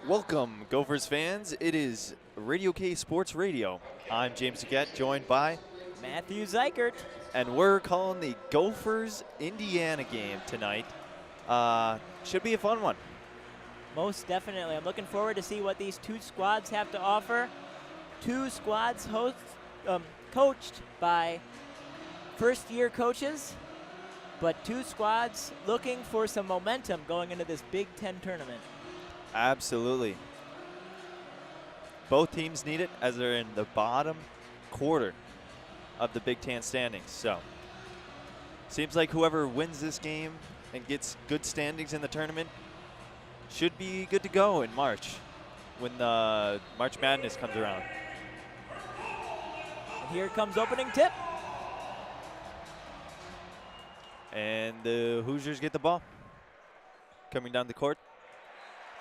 Welcome, Gophers fans. It is Radio K Sports Radio. I'm James Duquette, joined by Matthew Zeichert. and we're calling the Gophers Indiana game tonight. Should be a fun one. Most definitely. I'm looking forward to see what these two squads have to offer. Two squads coached by first-year coaches, but two squads looking for some momentum going into this Big Ten tournament. Absolutely. Both teams need it as they're in the bottom quarter of the Big Ten standings. So, seems like whoever wins this game and gets good standings in the tournament should be good to go in March when the March Madness comes around. And here comes opening tip. And the Hoosiers get the ball. Coming down the court.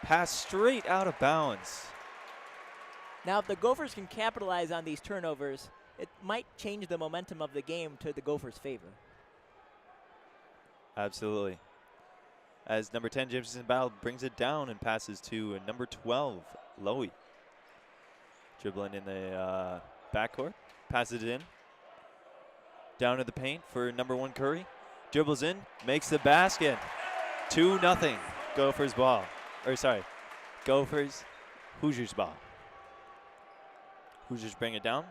Pass straight out of bounds. Now, if the Gophers can capitalize on these turnovers, it might change the momentum of the game to the Gophers' favor. Absolutely. As number 10, Jameson Battle brings it down and passes to number 12, Lowy. Dribbling in the backcourt. Passes it in. Down to the paint for number 1, Curry. Dribbles in, makes the basket. 2-0, Gophers ball. Gophers, Hoosiers ball. Hoosiers bring it down.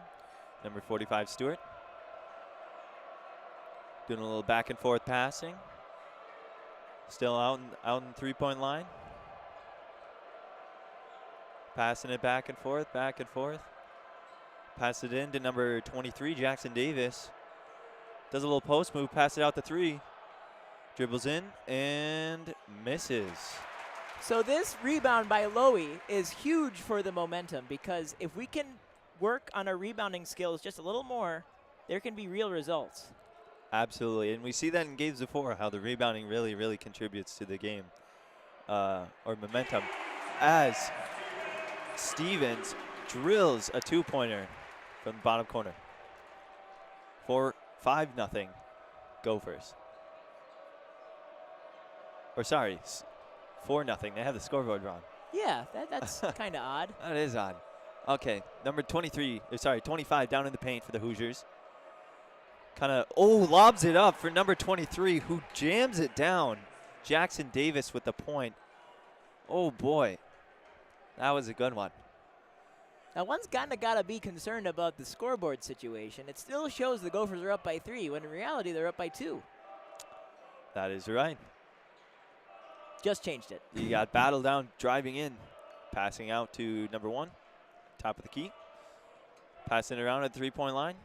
Number 45, Stewart. Doing a little back and forth passing. Still out in three-point line. Passing it back and forth, back and forth. Pass it in to number 23, Jackson Davis. Does a little post move, pass it out to 3. Dribbles in and misses. So this rebound by Lowy is huge for the momentum, because if we can work on our rebounding skills just a little more, there can be real results. Absolutely, and we see that in games before, how the rebounding really, really contributes to the game or momentum. As Stevens drills a 2-pointer from the bottom corner for 5-0 Gophers. Or sorry, 4-0. They have the scoreboard wrong. Yeah, that's kind of odd. That is odd. Okay, number 25 down in the paint for the Hoosiers. Lobs it up for number 23, who jams it down. Jackson Davis with the point. Oh, boy. That was a good one. Now, one's got to be concerned about the scoreboard situation. It still shows the Gophers are up by 3, when in reality they're up by 2. That is right. Just changed it. You got Battle down, driving in. Passing out to number 1, top of the key. Passing around at the 3-point line.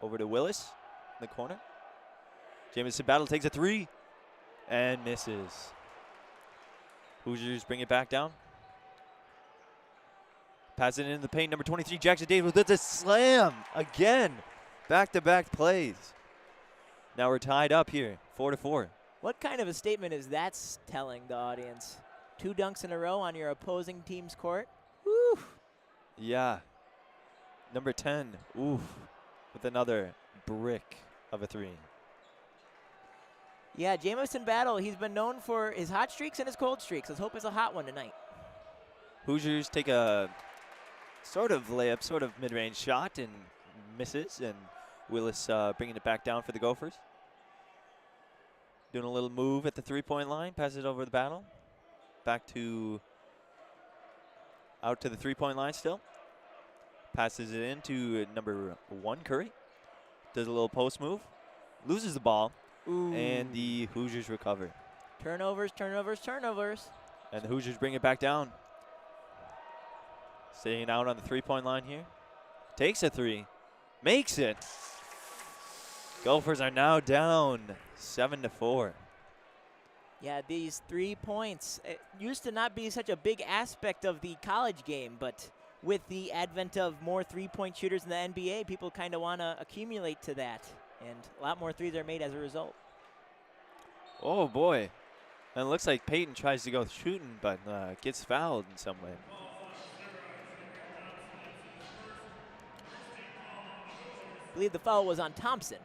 Over to Willis in the corner. Jameson Battle takes a 3 and misses. Hoosiers bring it back down. Pass it into the paint. Number 23, Jackson Davis with a slam again. Back-to-back plays. Now we're tied up here, 4-4. What kind of a statement is that telling the audience? 2 dunks in a row on your opposing team's court? Woo! Yeah. Number 10, oof, with another brick of a 3. Yeah, Jameson Battle, he's been known for his hot streaks and his cold streaks. Let's hope it's a hot one tonight. Hoosiers take a sort of layup, sort of mid-range shot and misses, and Willis bringing it back down for the Gophers. Doing a little move at the 3-point line, passes it over the Battle. Out to the 3-point line still. Passes it in to number 1, Curry. Does a little post move. Loses the ball. Ooh. And the Hoosiers recover. Turnovers, turnovers, turnovers. And the Hoosiers bring it back down. Staying out on the 3-point line here. Takes a 3. Makes it. Gophers are now down 7-4. Yeah, these 3 points. It used to not be such a big aspect of the college game, but with the advent of more 3-point shooters in the NBA, people kind of want to accumulate to that. And a lot more 3s are made as a result. Oh, boy. And it looks like Peyton tries to go shooting, but gets fouled in some way. I believe the foul was on Thompson.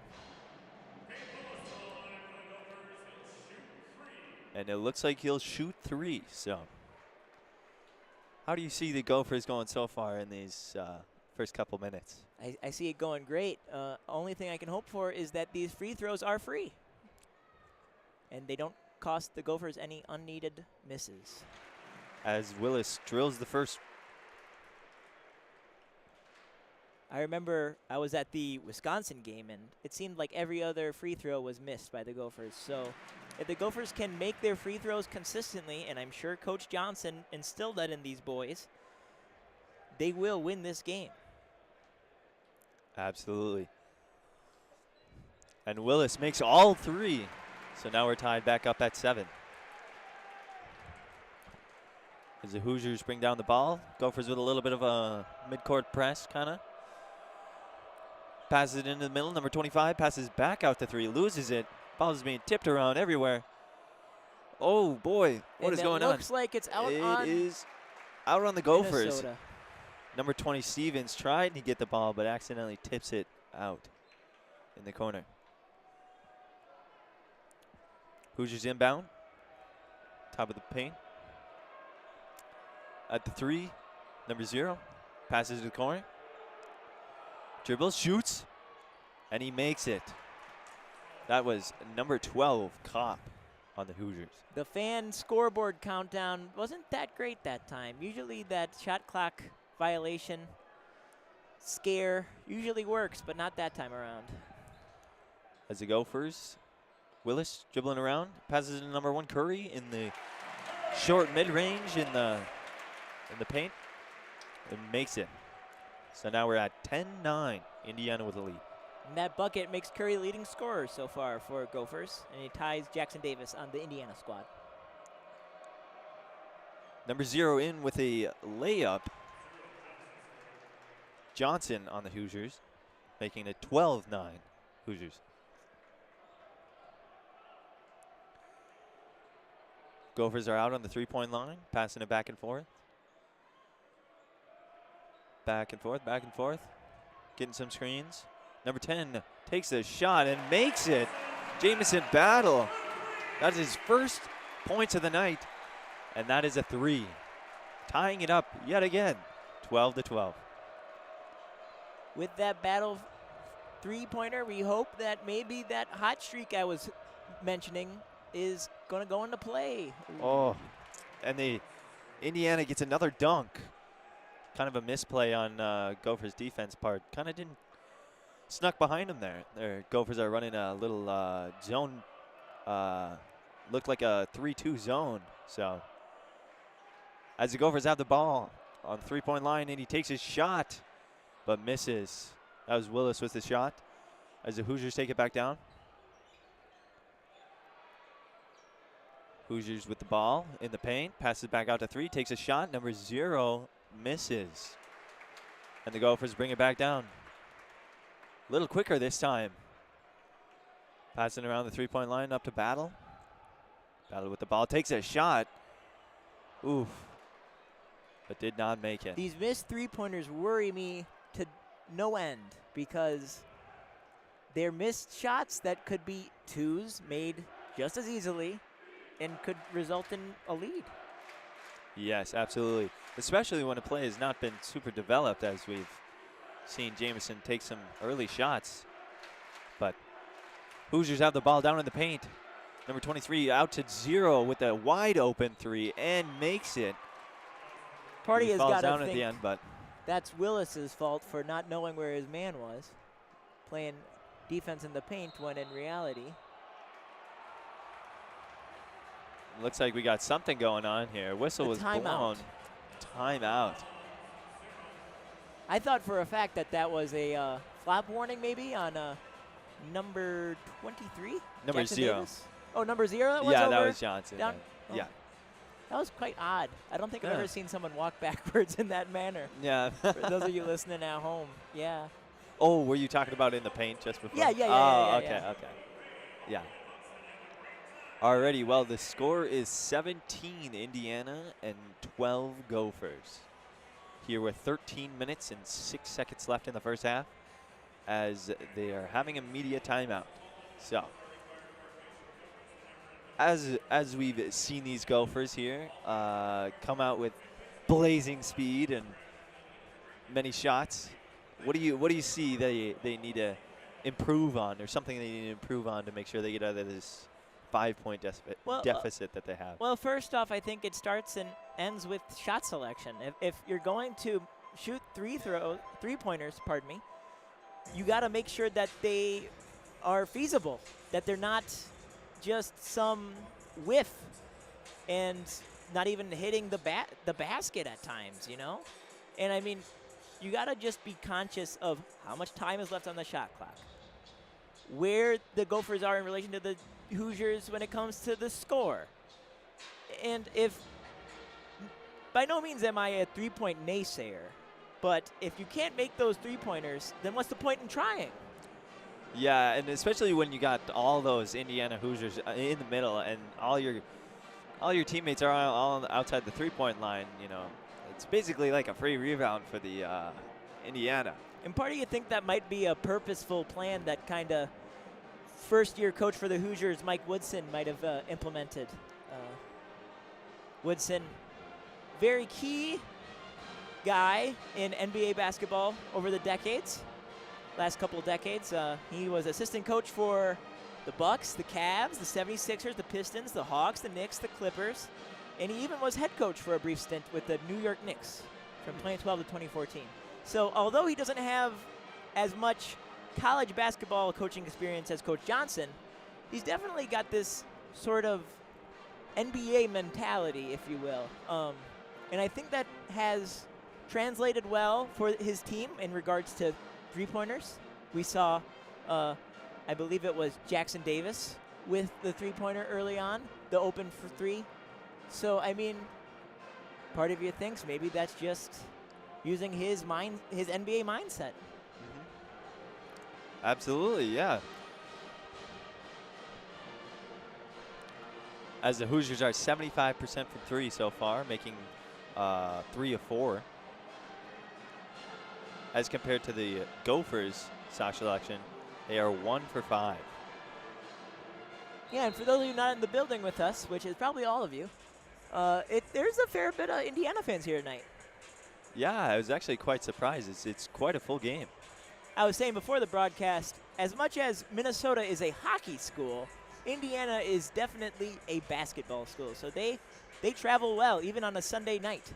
And it looks like he'll shoot 3. So how do you see the Gophers going so far in these first couple minutes? I see it going great. Only thing I can hope for is that these free throws are free. And they don't cost the Gophers any unneeded misses. As Willis drills the first. I remember I was at the Wisconsin game, and it seemed like every other free throw was missed by the Gophers. So if the Gophers can make their free throws consistently, and I'm sure Coach Johnson instilled that in these boys, they will win this game. Absolutely. And Willis makes all 3. So now we're tied back up at 7. As the Hoosiers bring down the ball, Gophers with a little bit of a midcourt press, kind of. Passes it into the middle. Number 25 passes back out to 3, loses it. Ball is being tipped around everywhere. Oh boy, what is going on? It looks like it's out on. It is out on the Gophers. Minnesota. Number 20 Stevens tried to get the ball, but accidentally tips it out in the corner. Hoosiers inbound. Top of the paint. At the 3, number 0 passes to the corner. Dribbles, shoots, and he makes it. That was number 12, Kopp, on the Hoosiers. The fan scoreboard countdown wasn't that great that time. Usually that shot clock violation scare usually works, but not that time around. As the Gophers, Willis dribbling around, passes to number 1, Curry, in the short mid-range in the paint, and makes it. So now we're at 10-9, Indiana with the lead. And that bucket makes Curry leading scorer so far for Gophers, and he ties Jackson Davis on the Indiana squad. Number 0 in with a layup. Johnson on the Hoosiers, making it 12-9 Hoosiers. Gophers are out on the 3-point line, passing it back and forth. Back and forth, back and forth. Getting some screens. Number 10 takes a shot and makes it. Jamison Battle. That's his first points of the night. And that is a 3. Tying it up yet again. 12-12. With that Battle 3-pointer, we hope that maybe that hot streak I was mentioning is going to go into play. Oh, and the Indiana gets another dunk. Kind of a misplay on Gophers' defense part. Kind of didn't snuck behind him there. Their Gophers are running a little zone. Looked like a 3-2 zone. So as the Gophers have the ball on the 3-point line, and he takes his shot, but misses. That was Willis with the shot. As the Hoosiers take it back down. Hoosiers with the ball in the paint. Passes back out to 3. Takes a shot. Number 0 misses. And the Gophers bring it back down. A little quicker this time. Passing around the 3-point line up to Battle. Battle with the ball. Takes a shot. Oof. But did not make it. These missed 3-pointers worry me to no end because they're missed shots that could be 2s made just as easily and could result in a lead. Yes, absolutely. Especially when a play has not been super developed, as we've seen Jamison take some early shots. But Hoosiers have the ball down in the paint. Number 23 out to 0 with a wide open 3 and makes it. Party has got down to at think the end, but that's Willis's fault for not knowing where his man was, playing defense in the paint when in reality. Looks like we got something going on here. Whistle was blown. Timeout. I thought for a fact that that was a flop warning maybe on number 23. Number Jackson 0. Davis? Oh, number 0 that was Yeah, over? that was Johnson. Down? Yeah. Oh. Yeah. That was quite odd. I don't think I've Yeah. ever seen someone walk backwards in that manner. Yeah. For those of you listening at home, yeah. Oh, were you talking about in the paint just before? Yeah. Oh, okay, yeah. okay. Yeah. Alrighty, well, the score is 17 Indiana and 12 Gophers. Here with 13 minutes and 6 seconds left in the first half as they are having a media timeout. So, as we've seen these Gophers here come out with blazing speed and many shots, what do you see they need to improve on, or something they need to improve on to make sure they get out of this 5-point deficit that they have? Well, first off, I think it starts and ends with shot selection. If you're going to shoot three-pointers, pardon me, you got to make sure that they are feasible, that they're not just some whiff and not even hitting the basket at times, you know? And I mean, you got to just be conscious of how much time is left on the shot clock, where the Gophers are in relation to the Hoosiers when it comes to the score. And by no means am I a three-point naysayer, but if you can't make those three-pointers, then what's the point in trying? Yeah, and especially when you got all those Indiana Hoosiers in the middle, and all your teammates are all outside the three-point line. You know, it's basically like a free rebound for the Indiana. And part of you think that might be a purposeful plan that kind of first-year coach for the Hoosiers, Mike Woodson, might have implemented. Woodson, very key guy in NBA basketball over the decades. Last couple of decades. He was assistant coach for the Bucks, the Cavs, the 76ers, the Pistons, the Hawks, the Knicks, the Clippers, and he even was head coach for a brief stint with the New York Knicks from 2012 to 2014. So although he doesn't have as much college basketball coaching experience as Coach Johnson, he's definitely got this sort of NBA mentality, if you will. And I think that has translated well for his team in regards to three-pointers. We saw, I believe it was Jackson Davis with the three-pointer early on, the open for three. So, I mean, part of you thinks maybe that's just using his NBA mindset. Mm-hmm. Absolutely, yeah. As the Hoosiers are 75% from three so far, making 3 of 4. As compared to the Gophers' shot selection, they are 1 for 5. Yeah, and for those of you not in the building with us, which is probably all of you, there's a fair bit of Indiana fans here tonight. Yeah, I was actually quite surprised. It's quite a full game. I was saying before the broadcast, as much as Minnesota is a hockey school, Indiana is definitely a basketball school. So they travel well, even on a Sunday night.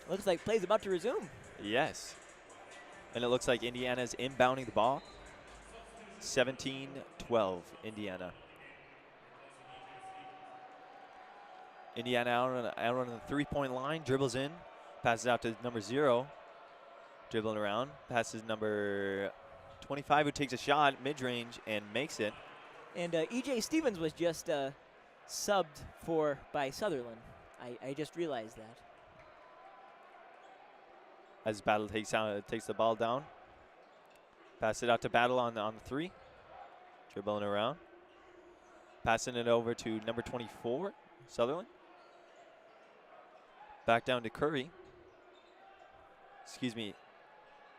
Looks like play's about to resume. Yes. And it looks like Indiana's inbounding the ball. 17-12, Indiana. Indiana out on the three-point line, dribbles in, passes out to number 0, dribbling around, passes number 25, who takes a shot mid-range and makes it. And E.J. Stevens was just subbed by Sutherland. I just realized that. As Battle takes the ball down. Pass it out to Battle on the 3. Dribbling around. Passing it over to number 24, Sutherland. Back down to Curry.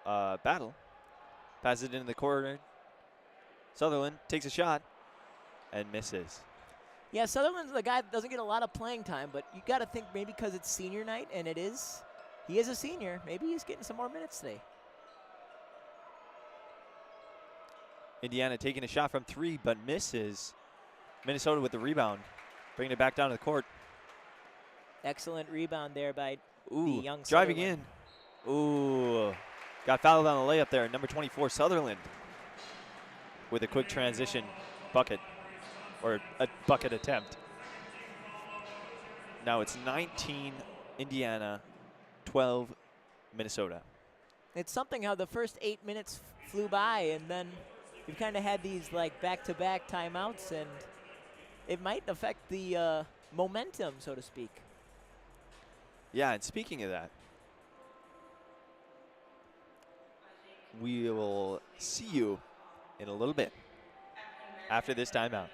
Battle. Passes it into the corner. Sutherland takes a shot and misses. Yeah, Sutherland's the guy that doesn't get a lot of playing time, but you got to think maybe because it's senior night, and he is a senior. Maybe he's getting some more minutes today. Indiana taking a shot from 3, but misses. Minnesota with the rebound, bringing it back down to the court. Excellent rebound there by the young driving Sutherland. in. Ooh, got fouled on the layup there. Number 24, Sutherland, with a quick transition bucket, or a bucket attempt. Now it's 19 Indiana, 12 Minnesota. It's something how the first 8 minutes flew by, and then we've kind of had these like back-to-back timeouts, and it might affect the momentum, so to speak. Yeah, and speaking of that, we will see you in a little bit after this timeout.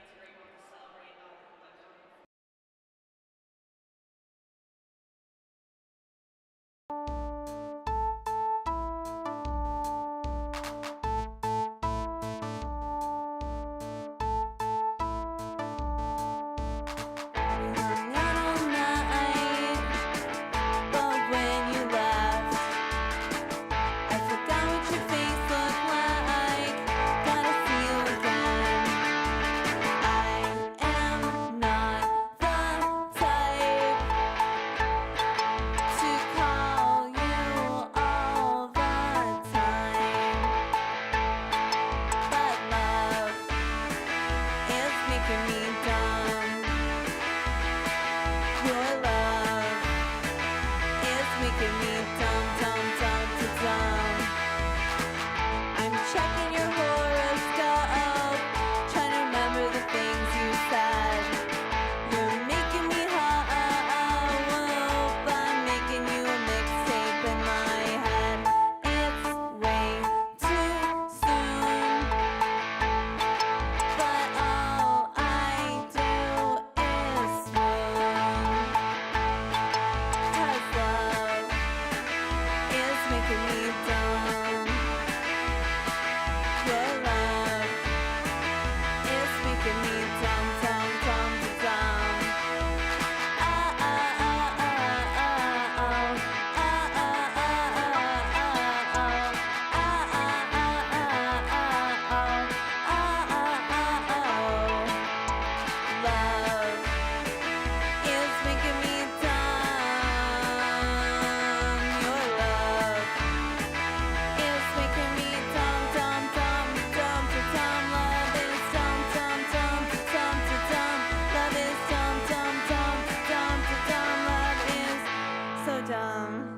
momentum.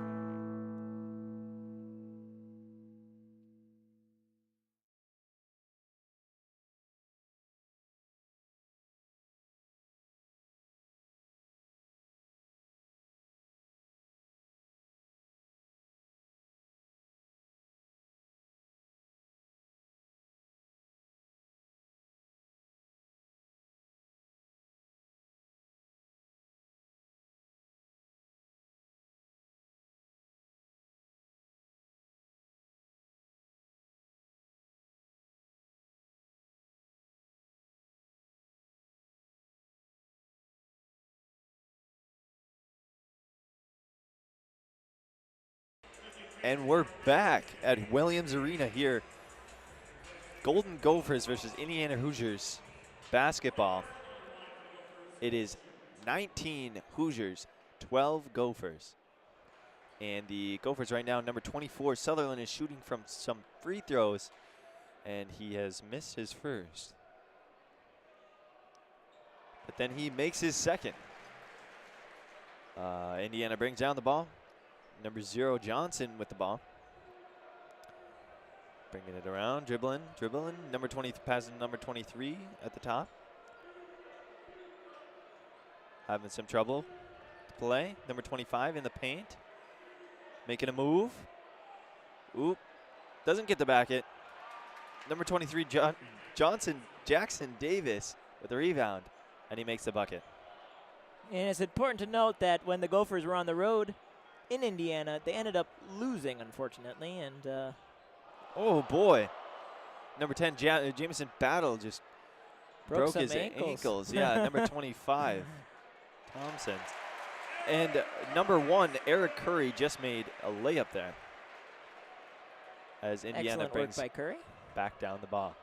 And we're back at Williams Arena here. Golden Gophers versus Indiana Hoosiers basketball. It is 19 Hoosiers, 12 Gophers. And the Gophers right now, number 24, Sutherland, is shooting from some free throws, and he has missed his first. But then he makes his second. Indiana brings down the ball. Number 0, Johnson with the ball. Bringing it around, dribbling. Number 20, passing number 23 at the top. Having some trouble to play. Number 25 in the paint. Making a move. Oop. Doesn't get the bucket. Number 23, Jackson Davis with the rebound. And he makes the bucket. And it's important to note that when the Gophers were on the road in Indiana, they ended up losing, unfortunately. And oh, boy. Number 10, Jamison Battle just broke his ankles. Yeah, number 25, Thompson. And number 1, Eric Curry just made a layup there. As Indiana excellent brings work by Curry. back down the ball.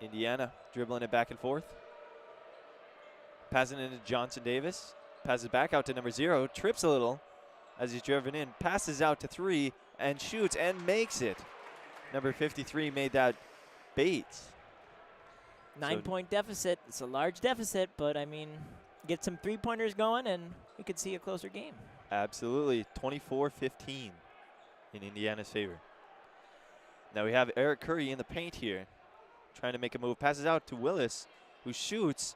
Indiana dribbling it back and forth. Passing into Johnson Davis. Passes back out to number 0. Trips a little as he's driven in. Passes out to 3 and shoots and makes it. Number 53 made that bait. 9-point deficit. It's a large deficit, but I mean, get some three-pointers going and we could see a closer game. Absolutely. 24-15 in Indiana's favor. Now we have Eric Curry in the paint here, trying to make a move. Passes out to Willis, who shoots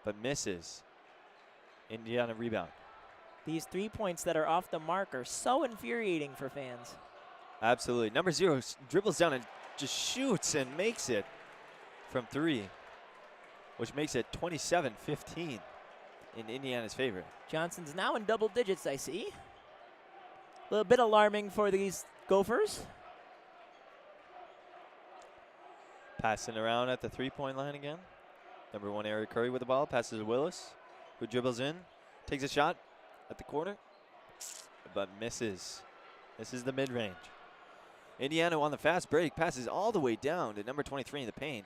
but misses. Indiana rebound. These 3 points that are off the mark are so infuriating for fans. Absolutely. Number 0 dribbles down and just shoots and makes it from 3, which makes it 27-15 in Indiana's favor. Johnson's now in double digits, I see. A little bit alarming for these Gophers. Passing around at the 3-point line again. Number 1, Eric Curry with the ball. Passes to Willis, who dribbles in. Takes a shot at the corner, but misses. Misses the mid-range. Indiana on the fast break. Passes all the way down to number 23 in the paint,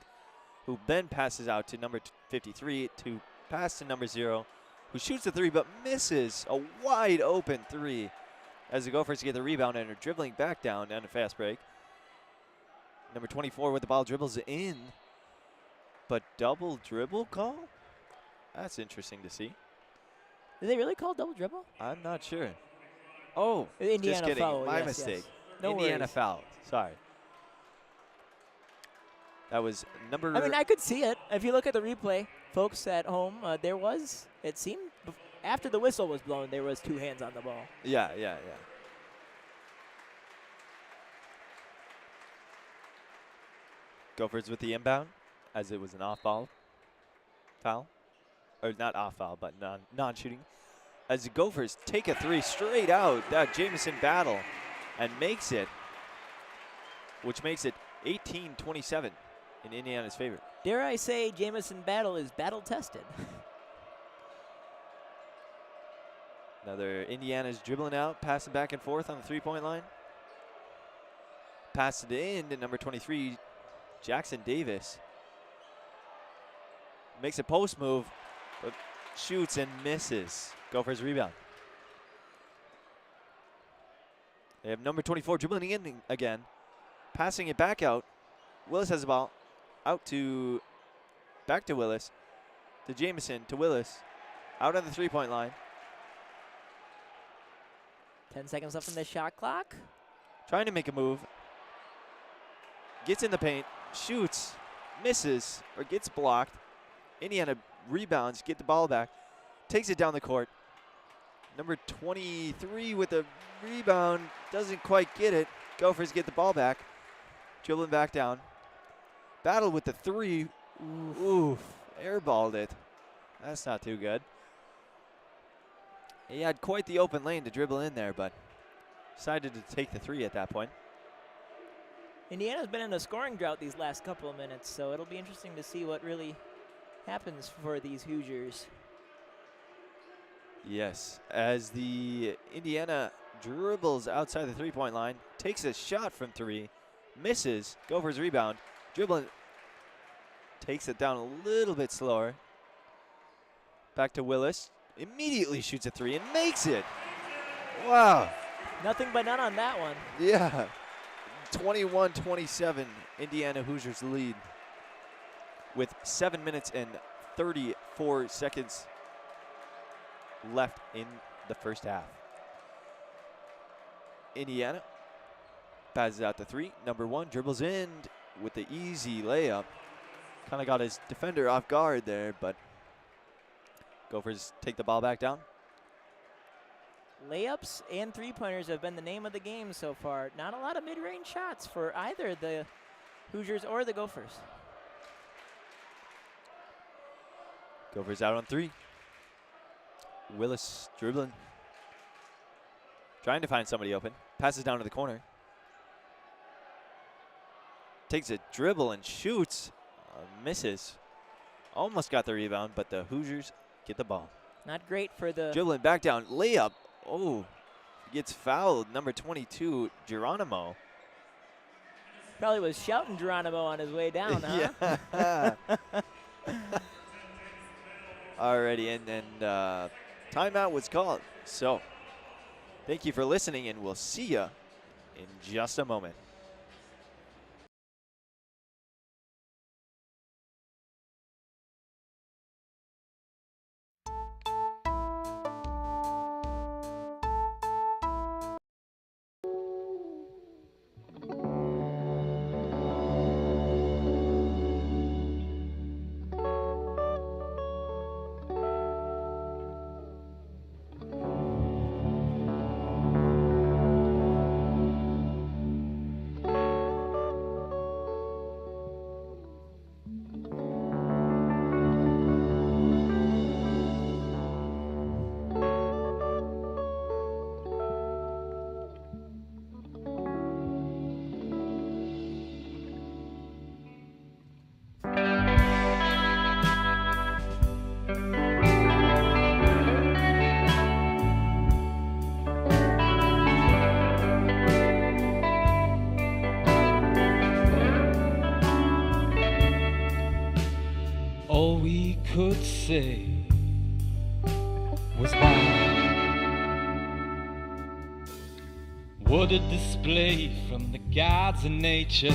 who then passes out to number 53 to pass to number 0, who shoots the 3 but misses a wide open 3 as the Gophers get the rebound and are dribbling back down on a fast break. Number 24 with the ball dribbles in, but double dribble call? That's interesting to see. Did they really call double dribble? I'm not sure. Oh, Indiana just kidding. foul, My yes, mistake. yes. No Indiana worries. foul. Sorry. That was number... I mean, I could see it. If you look at the replay, folks at home, it seemed, after the whistle was blown, there was 2 hands on the ball. Yeah. Gophers with the inbound, as it was an off-ball foul. Or not off-foul, but non-shooting. As the Gophers take a 3 straight out, that Jamison Battle, and makes it, which makes it 18-27 in Indiana's favor. Dare I say Jamison Battle is battle-tested. Another Indiana's dribbling out, passing back and forth on the 3-point line. Pass it in to number 23, Jackson Davis. Makes a post move, but shoots and misses. Gophers rebound. They have number 24 dribbling in again, passing it back out. Willis has the ball. Back to Willis, to Jamison, to Willis, out on the three-point line. 10 seconds left on the shot clock. Trying to make a move. Gets in the paint, shoots, misses, or gets blocked. Indiana rebounds, get the ball back, takes it down the court. Number 23 with a rebound, doesn't quite get it. Gophers get the ball back, dribbling back down. Battle with the three. Oof, airballed it. That's not too good. He had quite the open lane to dribble in there, but decided to take the three at that point. Indiana's been in a scoring drought these last couple of minutes, so it'll be interesting to see what really happens for these Hoosiers. Yes, as the Indiana dribbles outside the three-point line, takes a shot from three, misses, Gophers rebound, dribbling, takes it down a little bit slower. Back to Willis, immediately shoots a three and makes it. Wow. Nothing but none on that one. Yeah. 21-27, Indiana Hoosiers lead with 7 minutes and 34 seconds left in the first half. Indiana passes out the three. Number one dribbles in with the easy layup. Kind of got his defender off guard there, but Gophers take the ball back down. Layups and three-pointers have been the name of the game so far. Not a lot of mid-range shots for either the Hoosiers or the Gophers. Gophers out on three. Willis dribbling. Trying to find somebody open. Passes down to the corner. Takes a dribble and shoots. Misses. Almost got the rebound, but the Hoosiers get the ball. Not great for the... Dribbling back down. Layup. Oh, gets fouled. Number 22, Geronimo. Probably was shouting Geronimo on his way down, huh? Yeah. Alrighty, and timeout was called. So, thank you for listening, and we'll see you in just a moment. All we could say was wow. What a display from the gods of nature.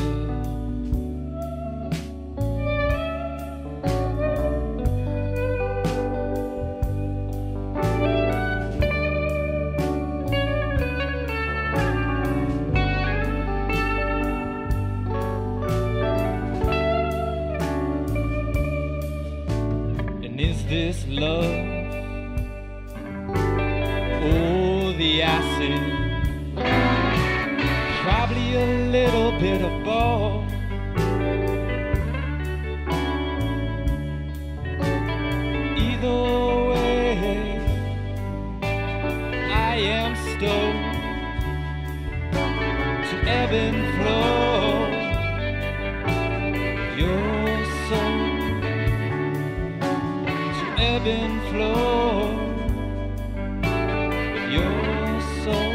This love, oh the acid, probably a little bit of both. Either way, I am stoked to ebb and flow. Your soul ebb and flow, your soul.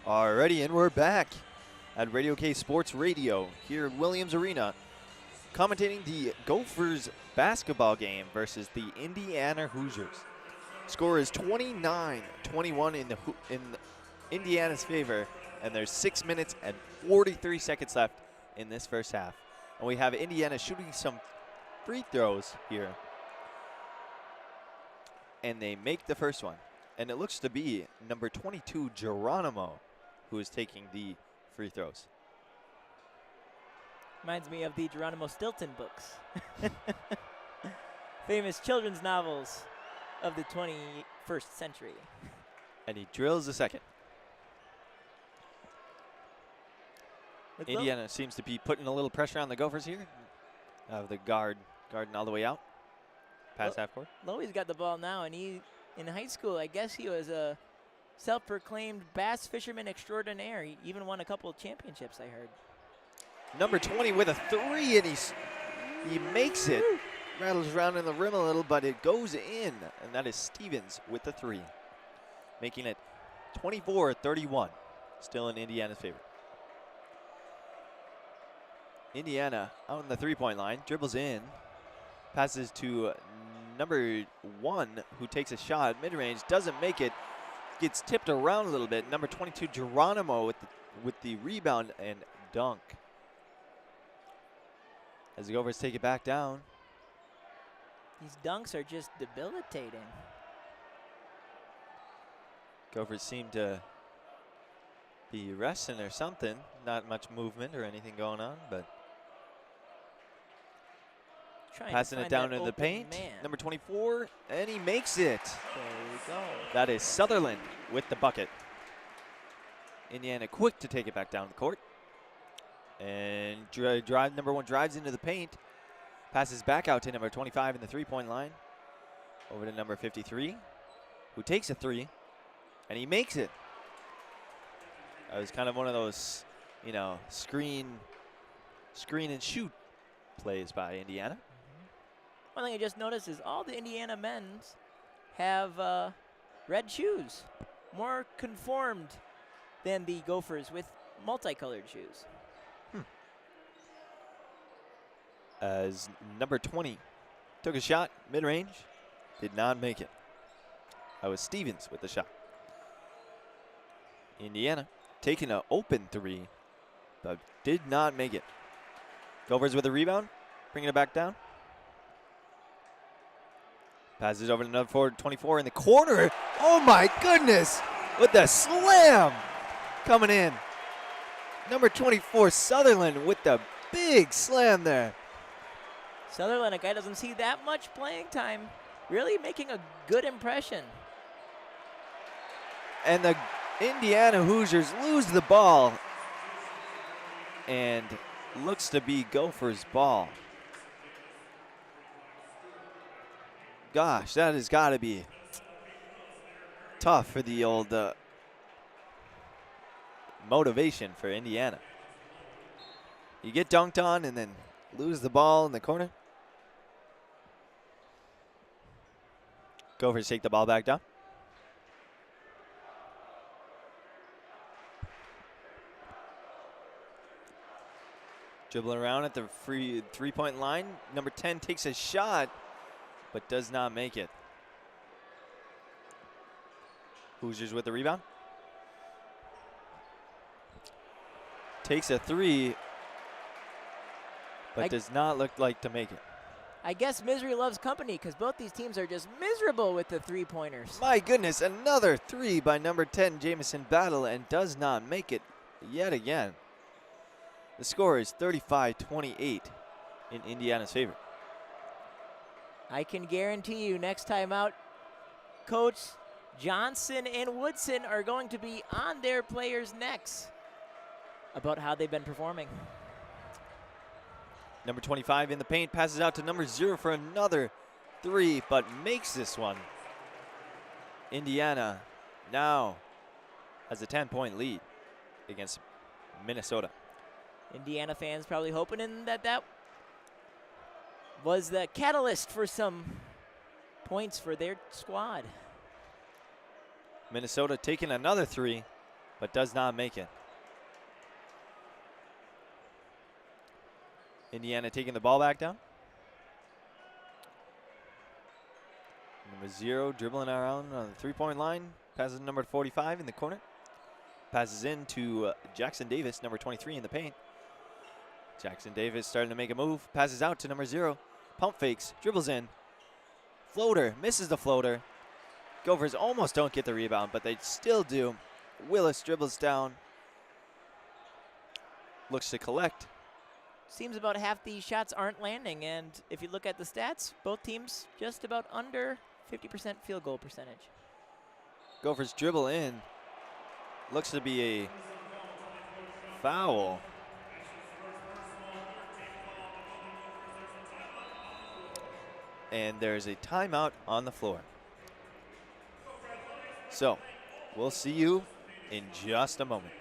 Alrighty, and we're back at Radio K Sports Radio here at Williams Arena, commentating the Gophers basketball game versus the Indiana Hoosiers. Score is 29-21 in Indiana's favor, and there's 6 minutes and 43 seconds left in this first half. And we have Indiana shooting some free throws here, and they make the first one. And it looks to be number 22, Geronimo, who is taking the free throws. Reminds me of the Geronimo Stilton books. Famous children's novels of the 21st century. And he drills the second. Indiana seems to be putting a little pressure on the Gophers here. The guarding all the way out. Past half court. Lowy's got the ball now, and in high school, I guess he was a self-proclaimed bass fisherman extraordinaire. He even won a couple of championships, I heard. Number 20 with a three, and he makes it. Rattles around in the rim a little, but it goes in, and that is Stevens with the three, making it 24-31, still in Indiana's favor. Indiana out on the three-point line, dribbles in, passes to number 1, who takes a shot at mid-range, doesn't make it, gets tipped around a little bit. Number 22, Geronimo with the rebound and dunk. As the Gophers take it back down. These dunks are just debilitating. Gophers seem to be resting or something. Not much movement or anything going on, but passing it down in the paint. Number 24, and he makes it. There we go. That is Sutherland with the bucket. Indiana quick to take it back down the court. And number 1 drives into the paint. Passes back out to number 25 in the three-point line. Over to number 53, who takes a three, and he makes it. That was kind of one of those, screen and shoot plays by Indiana. One thing I just noticed is all the Indiana men's have red shoes, more conformed than the Gophers with multicolored shoes. As number 20 took a shot mid-range, did not make it. That was Stevens with the shot. Indiana taking an open three, but did not make it. Gophers with a rebound, bringing it back down. Passes over to number 24 in the corner. Oh my goodness, with the slam coming in. Number 24, Sutherland, with the big slam there. Sutherland, a guy doesn't see that much playing time, really making a good impression. And the Indiana Hoosiers lose the ball, and looks to be Gophers' ball. Gosh, that has got to be tough for the old motivation for Indiana. You get dunked on and then lose the ball in the corner. Gophers take the ball back down. Dribbling around at the free three-point line. Number 10 takes a shot, but does not make it. Hoosiers with the rebound. Takes a three, but does not look like to make it. I guess misery loves company because both these teams are just miserable with the three-pointers. My goodness, another three by number 10, Jamison Battle, and does not make it yet again. The score is 35-28 in Indiana's favor. I can guarantee you next time out, Coach Johnson and Woodson are going to be on their players' necks about how they've been performing. Number 25 in the paint, passes out to number 0 for another three, but makes this one. Indiana now has a 10-point lead against Minnesota. Indiana fans probably hoping that was the catalyst for some points for their squad. Minnesota taking another three, but does not make it. Indiana taking the ball back down. Number 0 dribbling around on the three-point line. Passes to number 45 in the corner. Passes in to Jackson Davis, number 23 in the paint. Jackson Davis starting to make a move. Passes out to number 0. Pump fakes, dribbles in. Floater, misses the floater. Gophers almost don't get the rebound, but they still do. Willis dribbles down. Looks to collect. Seems about half these shots aren't landing, and if you look at the stats, both teams just about under 50% field goal percentage. Gophers dribble in. Looks to be a foul. And there's a timeout on the floor. So, we'll see you in just a moment.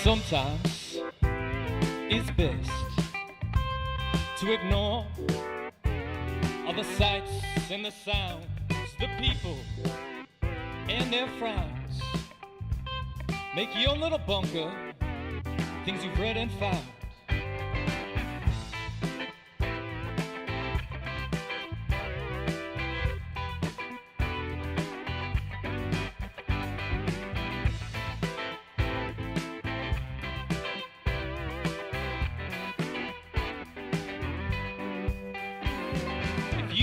Sometimes it's best to ignore all the sights and the sounds, the people and their frowns. Make your little bunker things you've read and found.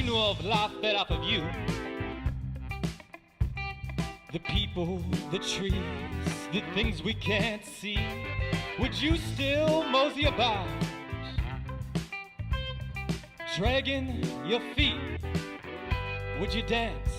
Of life fed off of you, the people, the trees, the things we can't see, would you still mosey about, dragging your feet? Would you dance?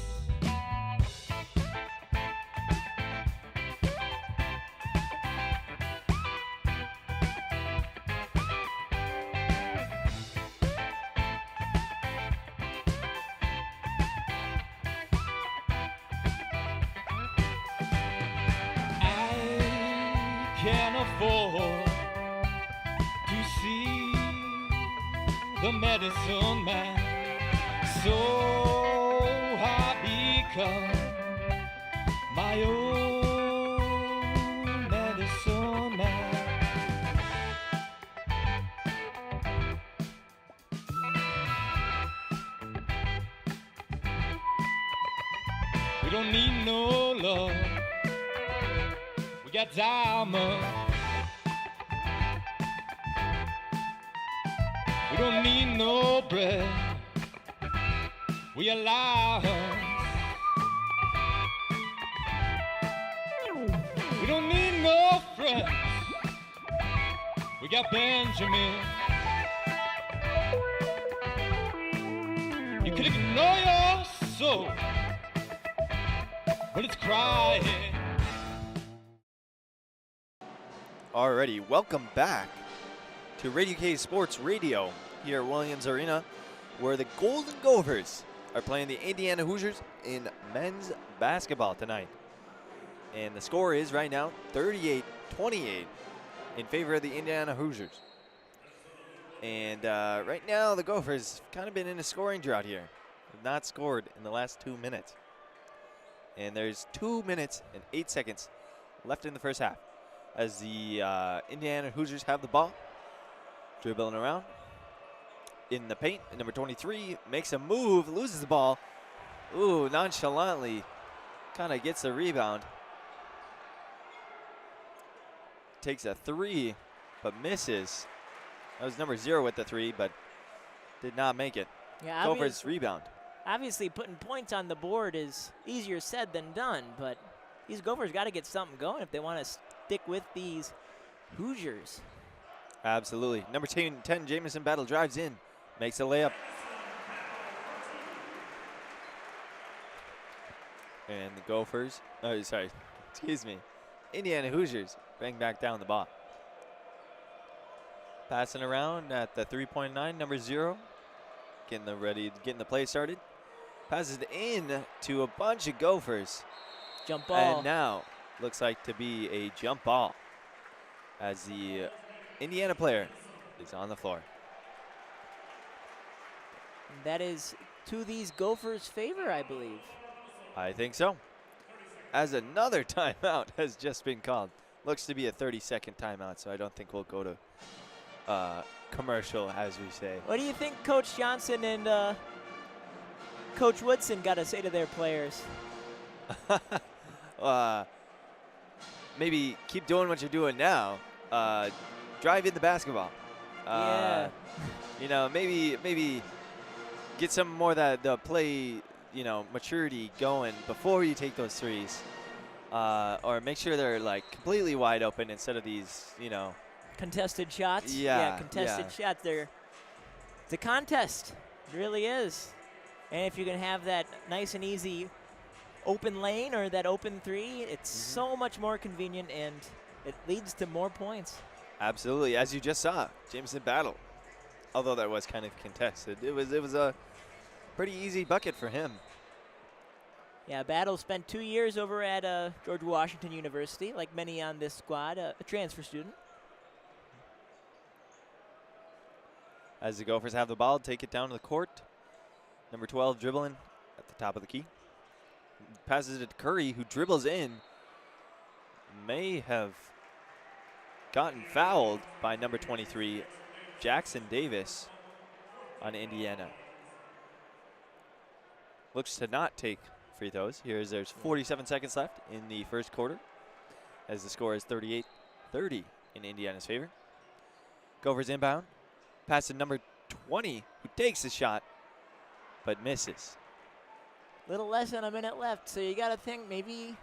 Can't afford to see the medicine man, so I become my own medicine man. We don't need no love, we got diamonds. We don't need no bread, we are lions. We don't need no friends, we got Benjamin. You could ignore your soul, but it's crying. Alrighty, welcome back to Radio K Sports Radio here at Williams Arena, where the Golden Gophers are playing the Indiana Hoosiers in men's basketball tonight. And the score is right now 38-28 in favor of the Indiana Hoosiers. And right now the Gophers kind of been in a scoring drought here. Have not scored in the last 2 minutes. And there's 2 minutes and 8 seconds left in the first half as the Indiana Hoosiers have the ball. Dribbling around in the paint. Number 23 makes a move, loses the ball. Ooh, nonchalantly kind of gets the rebound. Takes a 3, but misses. That was number 0 with the 3, but did not make it. Yeah, Gophers rebound. Obviously, putting points on the board is easier said than done, but these Gophers got to get something going if they want to stick with these Hoosiers. Absolutely. Number 10, Jamison Battle drives in, makes a layup. And the Gophers, Indiana Hoosiers bring back down the ball. Passing around at the 3.9, number 0. Getting the play started. Passes it in to a bunch of Gophers. Jump ball. And now looks like to be a jump ball as the Indiana player is on the floor. That is to these Gophers' favor, I believe. I think so. As another timeout has just been called. Looks to be a 30-second timeout, so I don't think we'll go to commercial, as we say. What do you think Coach Johnson and Coach Woodson got to say to their players? Maybe keep doing what you're doing now. Drive in the basketball. Yeah. You know, maybe get some more of the play, maturity going before you take those threes. Or make sure they're like completely wide open instead of these, Contested shots? Yeah, contested shots. It's a contest. It really is. And if you can have that nice and easy open lane or that open three, it's so much more convenient and it leads to more points. Absolutely, as you just saw, Jameson Battle. Although that was kind of contested, it was a pretty easy bucket for him. Yeah, Battle spent 2 years over at George Washington University, like many on this squad, a transfer student. As the Gophers have the ball, take it down to the court. Number 12 dribbling at the top of the key. Passes it to Curry, who dribbles in. May have gotten fouled by number 23, Jackson Davis, on Indiana. Looks to not take free throws. There's 47 seconds left in the first quarter, as the score is 38-30 in Indiana's favor. Gophers inbound. Pass to number 20, who takes the shot, but misses. Little less than a minute left, so you got to think maybe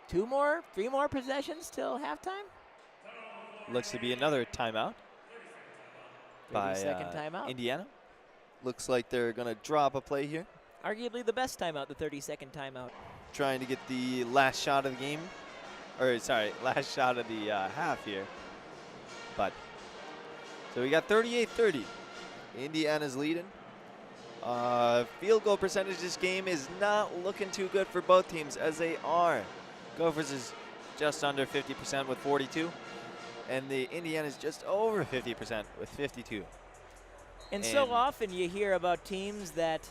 3 more possessions till halftime? Looks to be another timeout by 30-second timeout. Indiana. Looks like they're going to drop a play here. Arguably the best timeout, the 30-second timeout. Trying to get the last shot of the game. Last shot of the half here. But, so we got 38-30. Indiana's leading. Field goal percentage this game is not looking too good for both teams, as they are. Gophers is just under 50% with 42, and the Indiana's just over 50% with 52. And so often you hear about teams that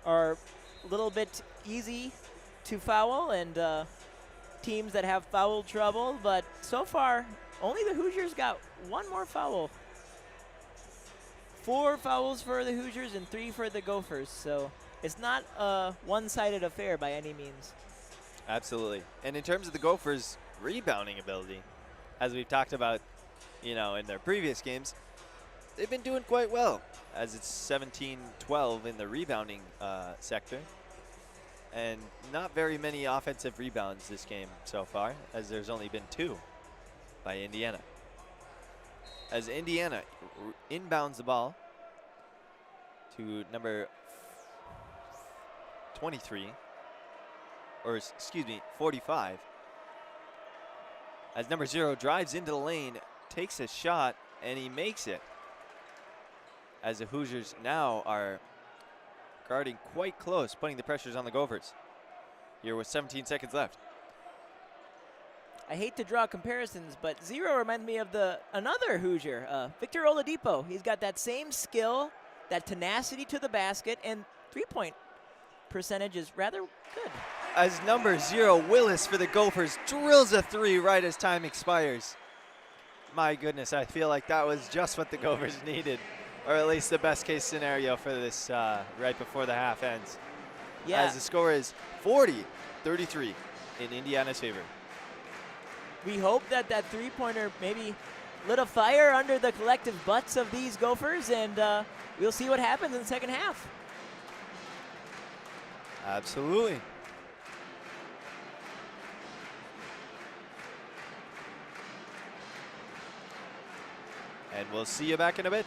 are a little bit easy to foul and teams that have foul trouble, but so far only the Hoosiers got 1 more foul. 4 fouls for the Hoosiers and 3 for the Gophers, so it's not a one-sided affair by any means. Absolutely. And in terms of the Gophers' rebounding ability, as we've talked about, in their previous games, they've been doing quite well, as it's 17-12 in the rebounding sector. And not very many offensive rebounds this game so far, as there's only been 2 by Indiana. As Indiana inbounds the ball to number 45. As number 0 drives into the lane, takes a shot, and he makes it. As the Hoosiers now are guarding quite close, putting the pressures on the Gophers. Here with 17 seconds left. I hate to draw comparisons, but 0 reminds me of another Hoosier, Victor Oladipo. He's got that same skill, that tenacity to the basket, and 3-point percentage is rather good. As number 0, Willis for the Gophers, drills a 3 right as time expires. My goodness, I feel like that was just what the Gophers needed, or at least the best case scenario for this right before the half ends. Yeah. As the score is 40-33 in Indiana's favor. We hope that 3-pointer maybe lit a fire under the collective butts of these Gophers, and we'll see what happens in the second half. Absolutely. And we'll see you back in a bit.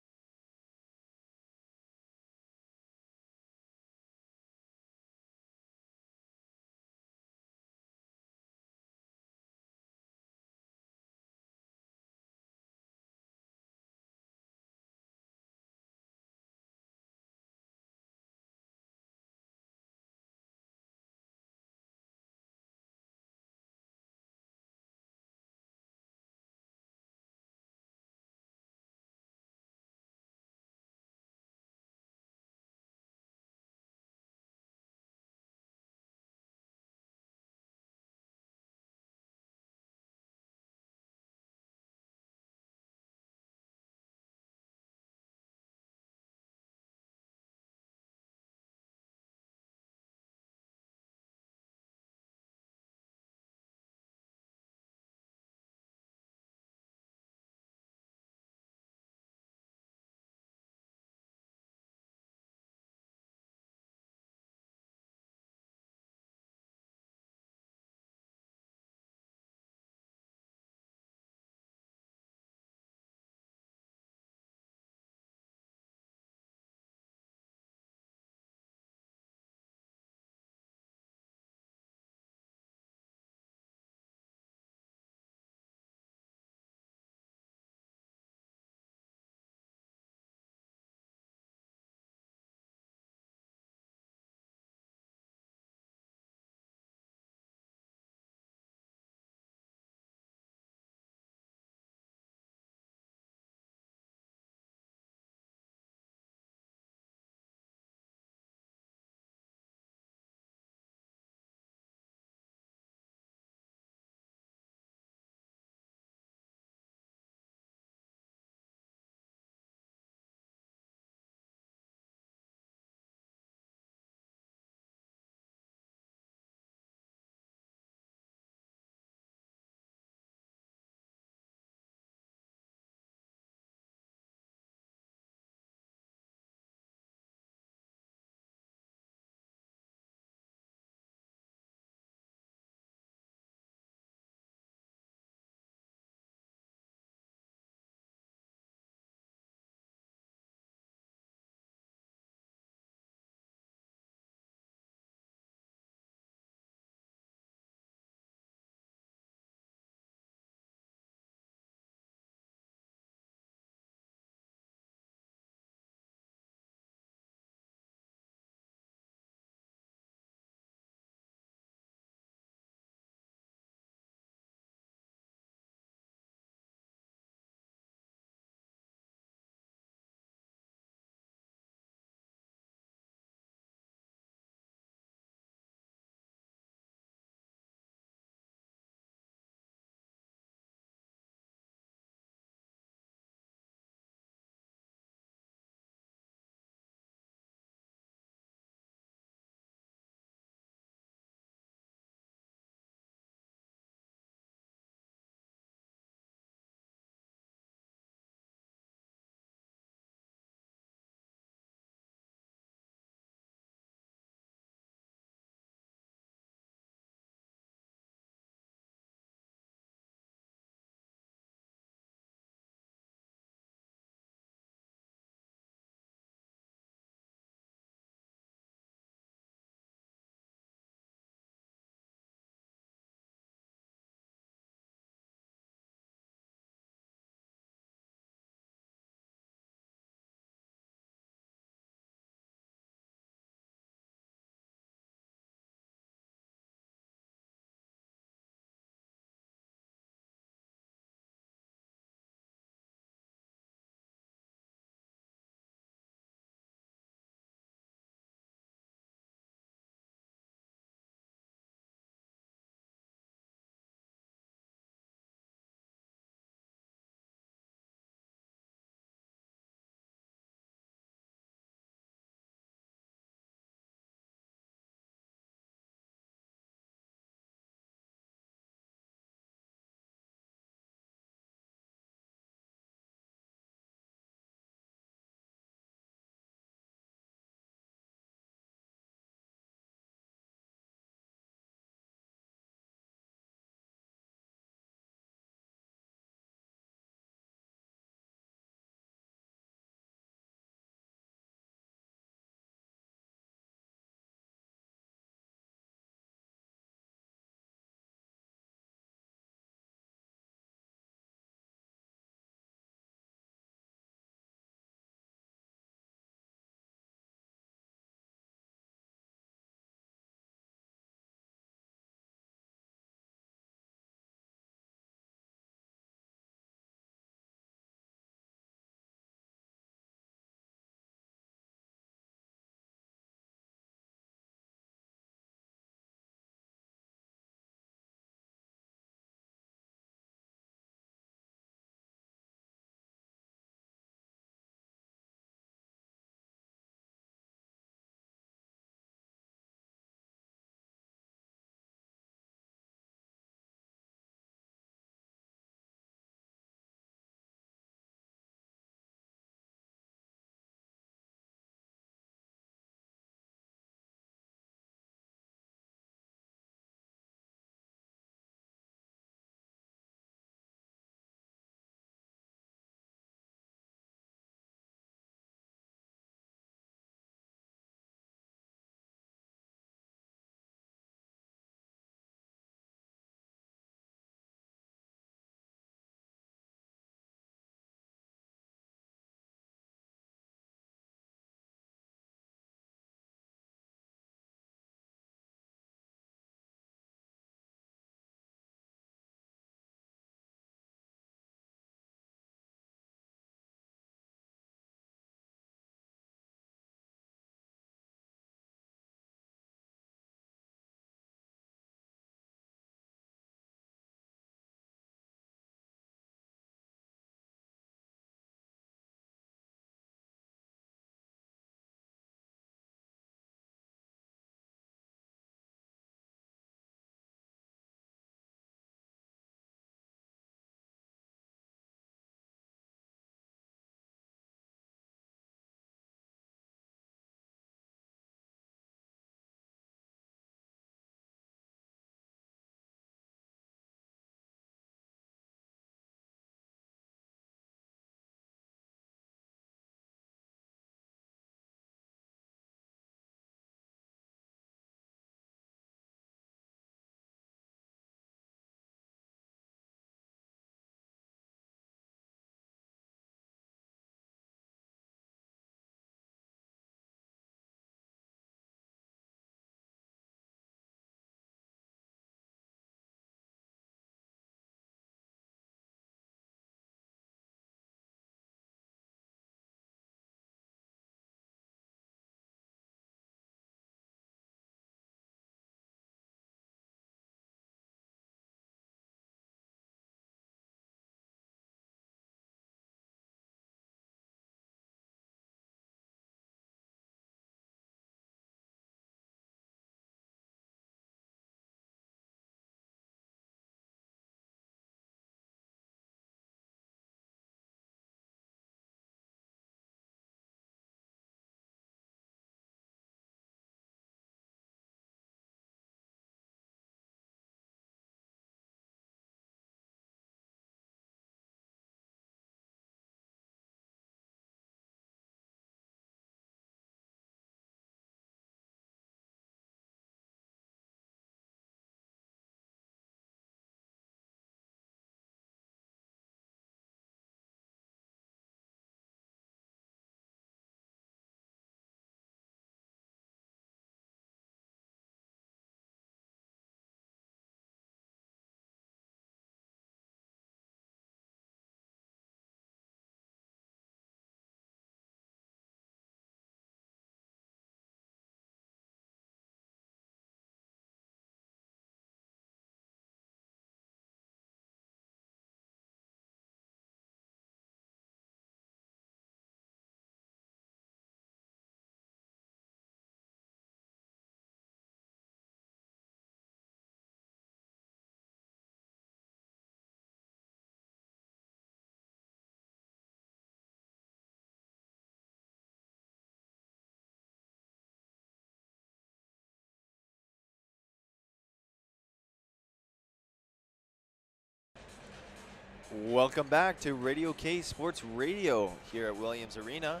Welcome back to Radio K Sports Radio here at Williams Arena.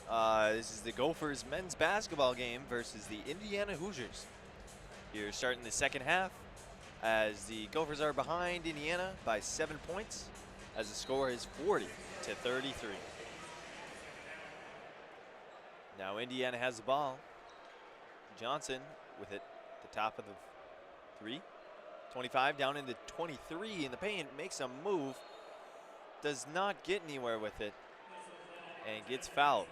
This is the Gophers men's basketball game versus the Indiana Hoosiers. Here starting the second half as the Gophers are behind Indiana by 7 points as the score is 40-33. Now Indiana has the ball. Johnson with it at the top of the three. 25 down into 23 in the paint, makes a move, does not get anywhere with it, and gets fouled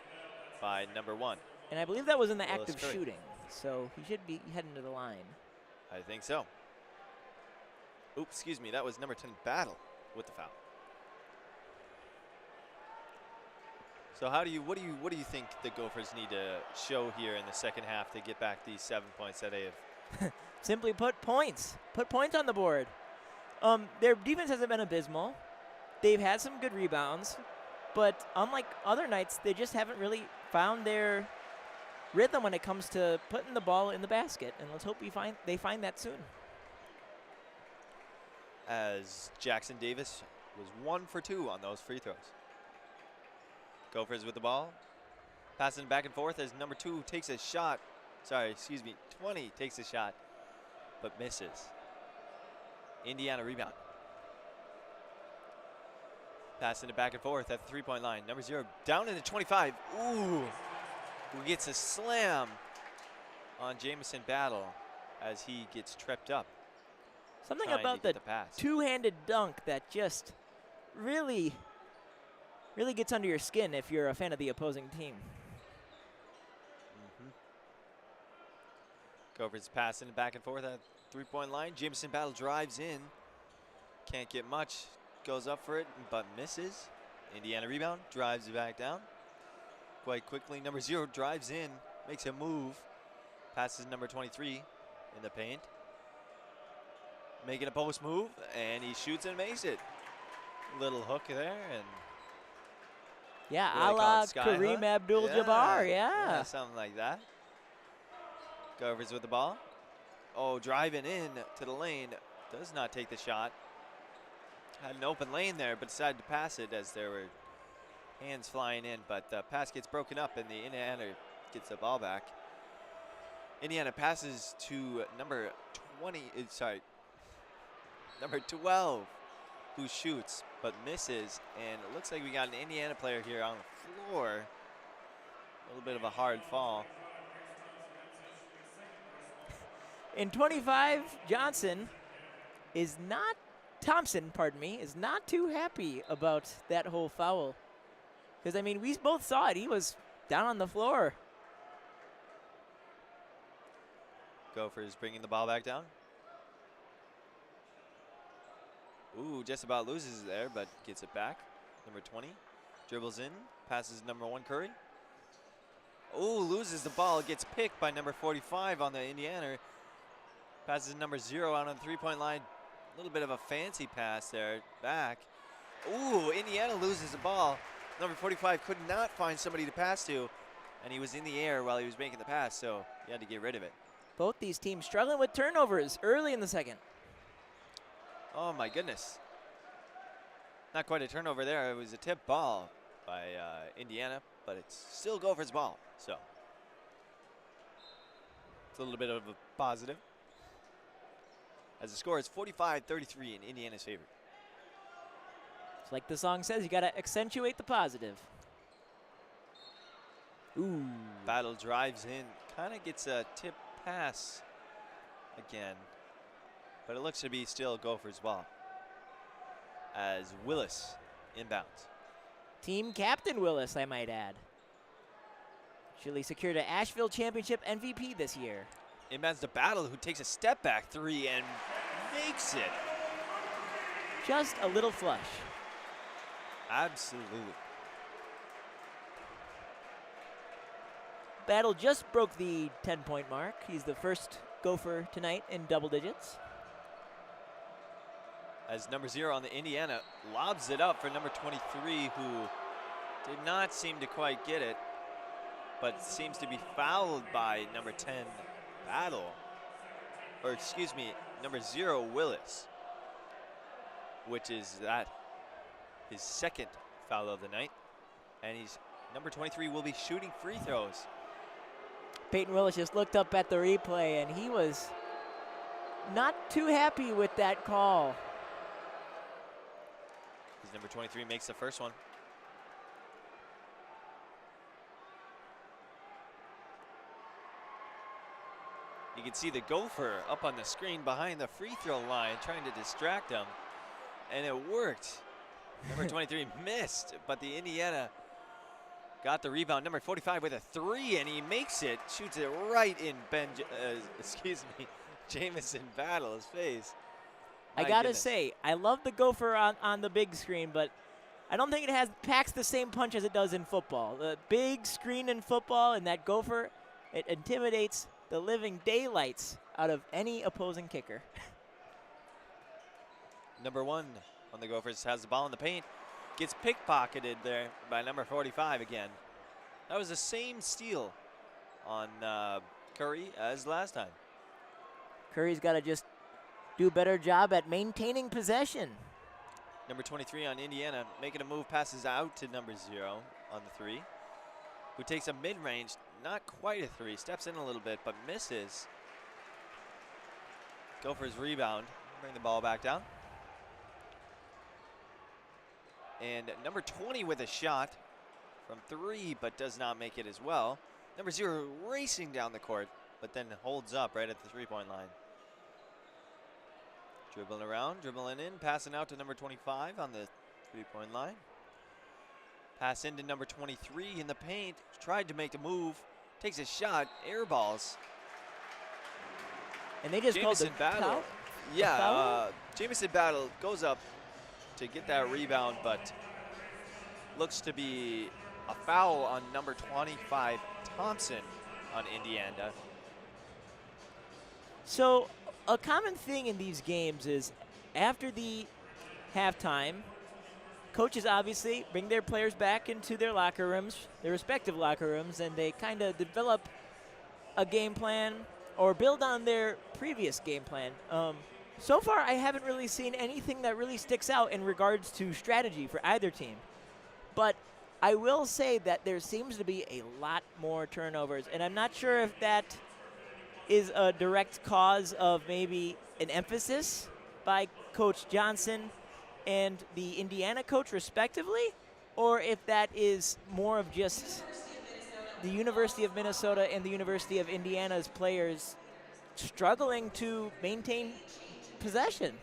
by number 1. And I believe that was in the act Willis of Curry. shooting, so he should be heading to the line. I think so. Oops, excuse me, that was number 10 Battle with the foul. So what do you think the Gophers need to show here in the second half to get back these 7 points that they have? Simply put, points. Put points on the board. Their defense hasn't been abysmal. They've had some good rebounds, but unlike other nights, they just haven't really found their rhythm when it comes to putting the ball in the basket. And let's hope they find that soon. As Jackson Davis was 1 for 2 on those free throws. Gophers with the ball, passing back and forth as number 2 takes a shot. 20 takes a shot, but misses. Indiana rebound. Passing it back and forth at the three-point line. Number 0 down into 25. Ooh, who gets a slam on Jamison Battle as he gets tripped up. Something trying to about get the pass. two-handed dunk that just really gets under your skin if you're a fan of the opposing team. Gophers passing it back and forth at three-point line. Jamison Battle drives in. Can't get much. Goes up for it, but misses. Indiana rebound. Drives it back down. Quite quickly, number 0 drives in. Makes a move. Passes number 23 in the paint. Making a post move, and he shoots and makes it. Little hook there, and Yeah, what do a they call la it, sky Kareem hook? Abdul-Jabbar, yeah. Something like that. Gophers with the ball. Oh, driving in to the lane. Does not take the shot. Had an open lane there, but decided to pass it as there were hands flying in. But the pass gets broken up, and the Indiana gets the ball back. Indiana passes to number 12, who shoots but misses. And it looks like we got an Indiana player here on the floor. A little bit of a hard fall. In 25, Thompson is not too happy about that whole foul. Because, I mean, we both saw it. He was down on the floor. Gophers bringing the ball back down. Ooh, just about loses it there, but gets it back. Number 20 dribbles in, passes number 1 Curry. Ooh, loses the ball, gets picked by number 45 on the Indiana. Passes number 0 out on the three-point line. A little bit of a fancy pass there, back. Ooh, Indiana loses the ball. Number 45 could not find somebody to pass to, and he was in the air while he was making the pass, so he had to get rid of it. Both these teams struggling with turnovers early in the second. Oh my goodness. Not quite a turnover there. It was a tip ball by Indiana, but it's still Gophers ball, so it's a little bit of a positive. As the score is 45-33 in Indiana's favor. It's like the song says, you got to accentuate the positive. Ooh. Battle drives in, kind of gets a tip pass again, but it looks to be still Gophers ball as Willis inbounds. Team captain Willis, I might add. Actually secured an Asheville Championship MVP this year. Inbounds to Battle, who takes a step back 3 and makes it. Just a little flush. Absolutely. Battle just broke the 10-point mark. He's the first Gopher tonight in double digits. As number 0 on the Indiana lobs it up for number 23, who did not seem to quite get it, but seems to be fouled by number 10, Battle. Or excuse me, number 0, Willis, which is that his second foul of the night. And he's number 23 will be shooting free throws. Peyton Willis just looked up at the replay, and he was not too happy with that call. His number 23 makes the first one. You can see the Gopher up on the screen behind the free throw line trying to distract him, and it worked. Number 23 missed, but the Indiana got the rebound. Number 45 with a 3, and he makes it, shoots it right in Jamison Battle's face. I gotta say, I love the Gopher on the big screen, but I don't think it packs the same punch as it does in football. The big screen in football and that Gopher, it intimidates the living daylights out of any opposing kicker. Number 1 on the Gophers has the ball in the paint. Gets pickpocketed there by number 45 again. That was the same steal on Curry as last time. Curry's got to just do a better job at maintaining possession. Number 23 on Indiana making a move, passes out to number 0 on the 3, who takes a mid-range, not quite a 3, steps in a little bit, but misses. Gophers rebound, bring the ball back down. And number 20 with a shot from 3, but does not make it as well. Number 0 racing down the court, but then holds up right at the 3-point line. Dribbling around, dribbling in, passing out to number 25 on the 3-point line. Pass into number 23 in the paint, tried to make the move, takes a shot, air balls. And they just called the Battle. foul? Yeah, Jamison Battle goes up to get that rebound, but looks to be a foul on number 25, Thompson, on Indiana. So a common thing in these games is after the halftime, coaches obviously bring their players back into their locker rooms, their respective locker rooms, and they kind of develop a game plan or build on their previous game plan. So far, I haven't really seen anything that really sticks out in regards to strategy for either team. But I will say that there seems to be a lot more turnovers, and I'm not sure if that is a direct cause of maybe an emphasis by Coach Johnson and the Indiana coach respectively, or if that is more of just the University of Minnesota and the University of Indiana's players struggling to maintain possession.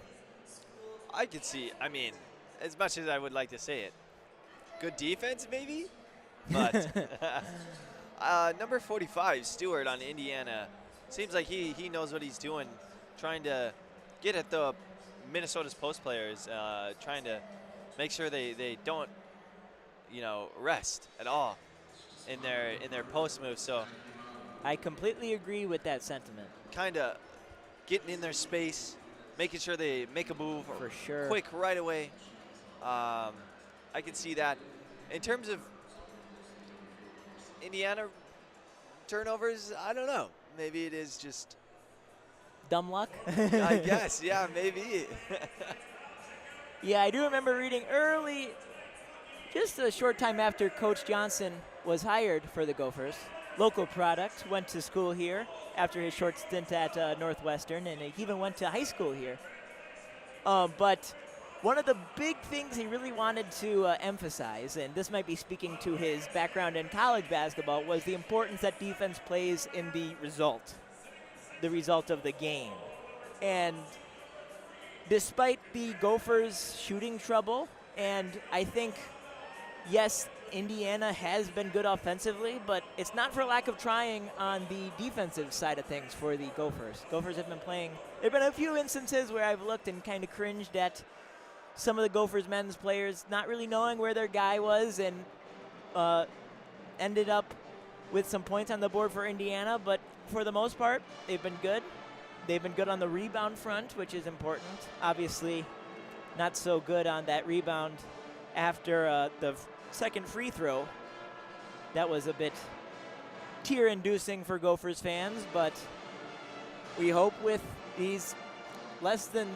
I could see, I mean, as much as I would like to say it, good defense maybe, but number 45, Stewart on Indiana, seems like he knows what he's doing, trying to get at the Minnesota's post players, trying to make sure they don't, rest at all in their post moves. So I completely agree with that sentiment. Kind of getting in their space, making sure they make a move for sure quick right away. I can see that. In terms of Indiana turnovers, I don't know. Maybe it is just dumb luck. I guess, yeah, maybe. Yeah, I do remember reading early, just a short time after Coach Johnson was hired for the Gophers. Local product, went to school here after his short stint at Northwestern, and he even went to high school here. But one of the big things he really wanted to emphasize, and this might be speaking to his background in college basketball, was the importance that defense plays in the result of the game. And despite the Gophers' shooting trouble, and I think, yes, Indiana has been good offensively, but it's not for lack of trying on the defensive side of things for the Gophers. Gophers have been playing. There have been a few instances where I've looked and kind of cringed at some of the Gophers men's players not really knowing where their guy was and ended up with some points on the board for Indiana, but for the most part, they've been good. They've been good on the rebound front, which is important. Obviously, not so good on that rebound after the second free throw. That was a bit tear-inducing for Gophers fans, but we hope with these less than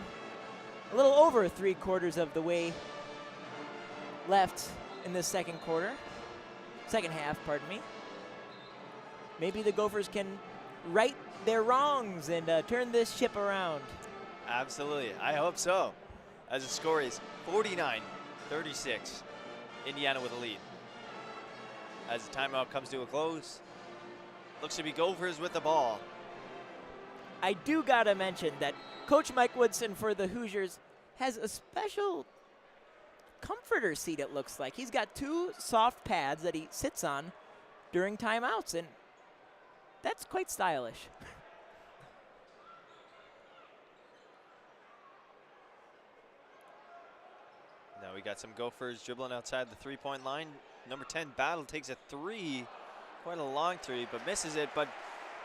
a little over 3/4 of the way left in the second half, pardon me. Maybe the Gophers can right their wrongs and turn this ship around. Absolutely. I hope so. As the score is 49-36. Indiana with a lead. As the timeout comes to a close, looks to be Gophers with the ball. I do gotta mention that Coach Mike Woodson for the Hoosiers has a special comforter seat, it looks like. He's got 2 soft pads that he sits on during timeouts, and that's quite stylish. Now we got some Gophers dribbling outside the three-point line. Number 10, Battle, takes a 3, quite a long 3, but misses it. But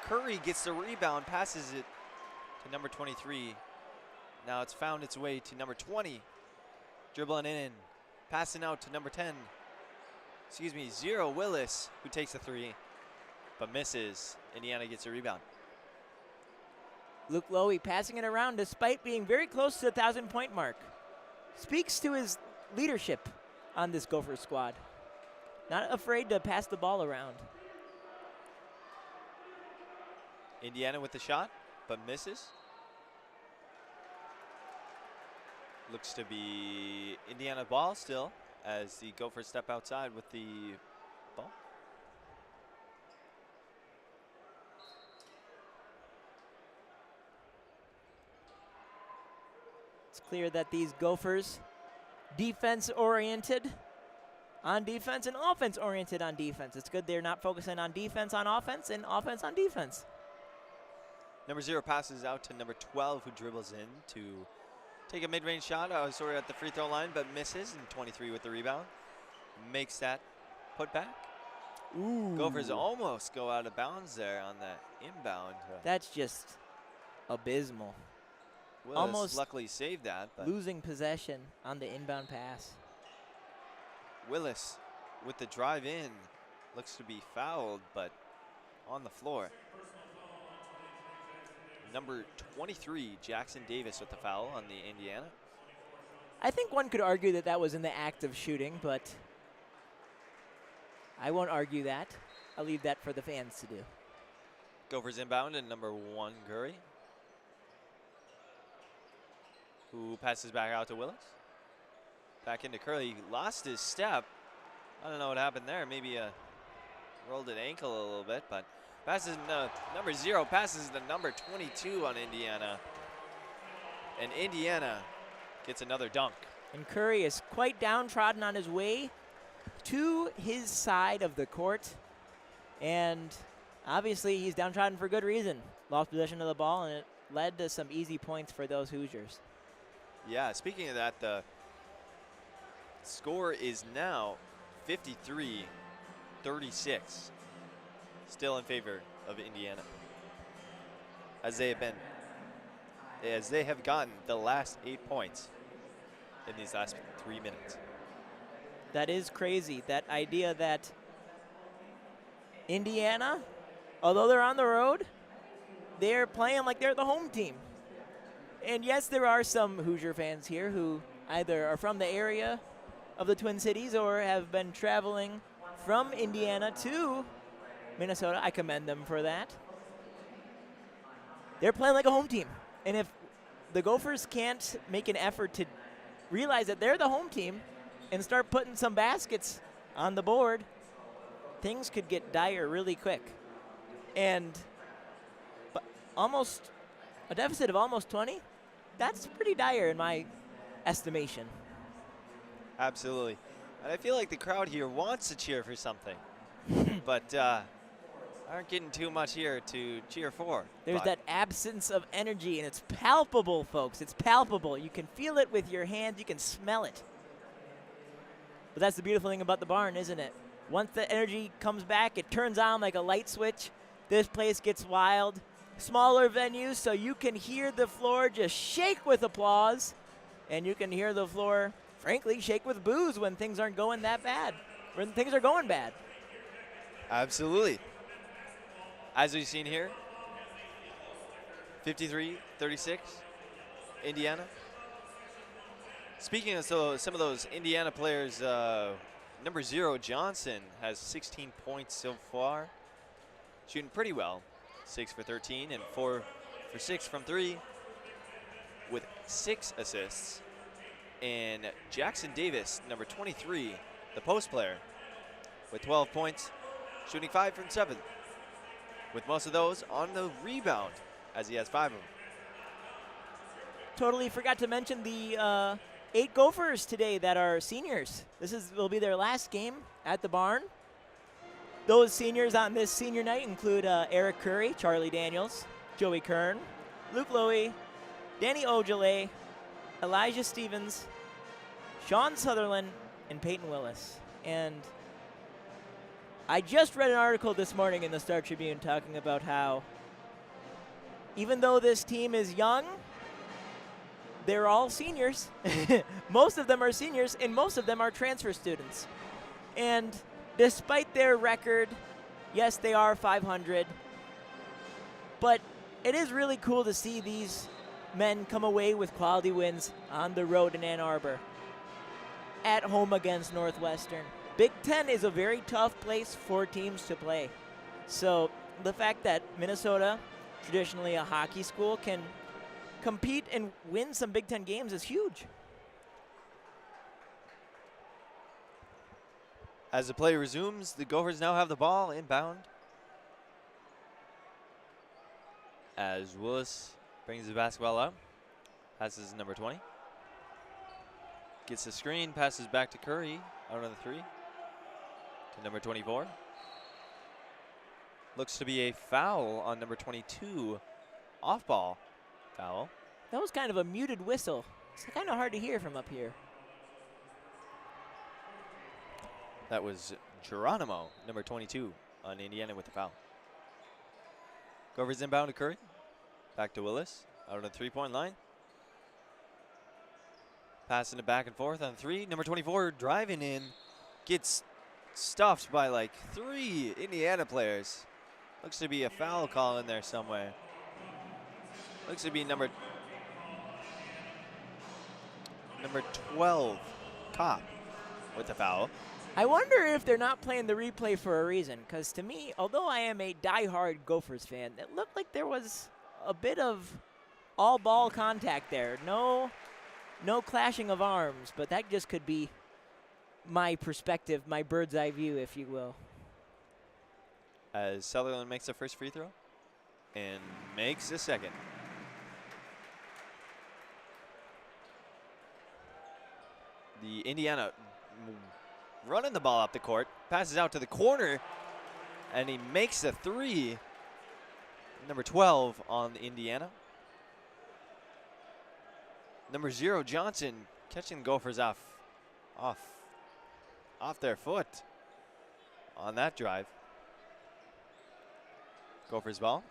Curry gets the rebound, passes it to number 23. Now it's found its way to number 20. Dribbling in, passing out to number 10. Zero Willis, who takes a 3, but misses. Indiana gets a rebound. Luke Lowy passing it around despite being very close to the 1,000-point mark. Speaks to his leadership on this Gophers squad. Not afraid to pass the ball around. Indiana with the shot, but misses. Looks to be Indiana ball still as the Gophers step outside with the ball. It's clear that these Gophers, defense-oriented on defense and offense-oriented on defense. It's good they're not focusing on defense on offense and offense on defense. Number 0 passes out to number 12, who dribbles in to take a mid-range shot. Sort of at the free throw line, but misses. And 23 with the rebound. Makes that put back. Ooh. Gophers almost go out of bounds there on that inbound. That's just abysmal. Willis almost luckily saved that. But losing possession on the inbound pass. Willis with the drive in. Looks to be fouled, but on the floor. Number 23, Jackson Davis with the foul on the Indiana. I think one could argue that that was in the act of shooting, but I won't argue that. I'll leave that for the fans to do. Gophers inbound and number 1, Curry, who passes back out to Willis. Back into Curry. Lost his step. I don't know what happened there. Maybe rolled an ankle a little bit, but passes number 0 passes the number 22 on Indiana. And Indiana gets another dunk. And Curry is quite downtrodden on his way to his side of the court. And obviously he's downtrodden for good reason. Lost possession of the ball, and it led to some easy points for those Hoosiers. Yeah, speaking of that, the score is now 53-36. Still in favor of Indiana, as they have gotten the last 8 points in these last 3 minutes. That is crazy. That idea that Indiana, although they're on the road, they're playing like they're the home team. And yes, there are some Hoosier fans here who either are from the area of the Twin Cities or have been traveling from Indiana to Minnesota. I commend them for that. They're playing like a home team. And if the Gophers can't make an effort to realize that they're the home team and start putting some baskets on the board, things could get dire really quick. And almost a deficit of almost 20, that's pretty dire in my estimation. Absolutely. And I feel like the crowd here wants to cheer for something, but aren't getting too much here to cheer for. There's that absence of energy, and it's palpable, folks. It's palpable. You can feel it with your hands. You can smell it. But that's the beautiful thing about the barn, isn't it? Once the energy comes back, it turns on like a light switch. This place gets wild. Smaller venues, so you can hear the floor just shake with applause, and you can hear the floor, frankly, shake with boos when things aren't going that bad, when things are going bad. Absolutely. As we've seen here, 53-36, Indiana. Speaking of some of those Indiana players, number 0 Johnson has 16 points so far, shooting pretty well, 6 for 13 and 4 for 6 from 3, with 6 assists. And Jackson Davis, number 23, the post player, with 12 points, shooting 5 from 7, with most of those on the rebound, as he has 5 of them. Totally forgot to mention the 8 Gophers today that are seniors. Will be their last game at the barn. Those seniors on this senior night include Eric Curry, Charlie Daniels, Joey Kern, Luke Lowy, Danny Ojale, Elijah Stevens, Sean Sutherland, and Peyton Willis. And I just read an article this morning in the Star Tribune talking about how even though this team is young, they're all seniors. Most of them are seniors, and most of them are transfer students. And despite their record, yes, they are 500, but it is really cool to see these men come away with quality wins on the road in Ann Arbor, at home against Northwestern. Big Ten is a very tough place for teams to play. So the fact that Minnesota, traditionally a hockey school, can compete and win some Big Ten games is huge. As the play resumes, the Gophers now have the ball inbound. As Willis brings the basketball out, passes to number 20. Gets the screen, passes back to Curry, out on the 3. To number 24. Looks to be a foul on number 22. Off ball foul. That was kind of a muted whistle. It's kind of hard to hear from up here. That was Geronimo, number 22, on Indiana with the foul. Gophers inbound to Curry. Back to Willis, out on the 3-point line. Passing it back and forth on 3. Number 24 driving in. Gets stuffed by like 3 Indiana players. Looks to be a foul call in there somewhere. Looks to be number 12, Kopp, with the foul. I wonder if they're not playing the replay for a reason, because to me, although I am a diehard Gophers fan, it looked like there was a bit of all-ball contact there. No clashing of arms, but that just could be my perspective, my bird's eye view, if you will. As Sutherland makes the first free throw and makes the second. The Indiana running the ball up the court, passes out to the corner, and he makes the 3. Number 12 on Indiana. Number 0 Johnson catching the Gophers off their foot on that drive. Gophers ball.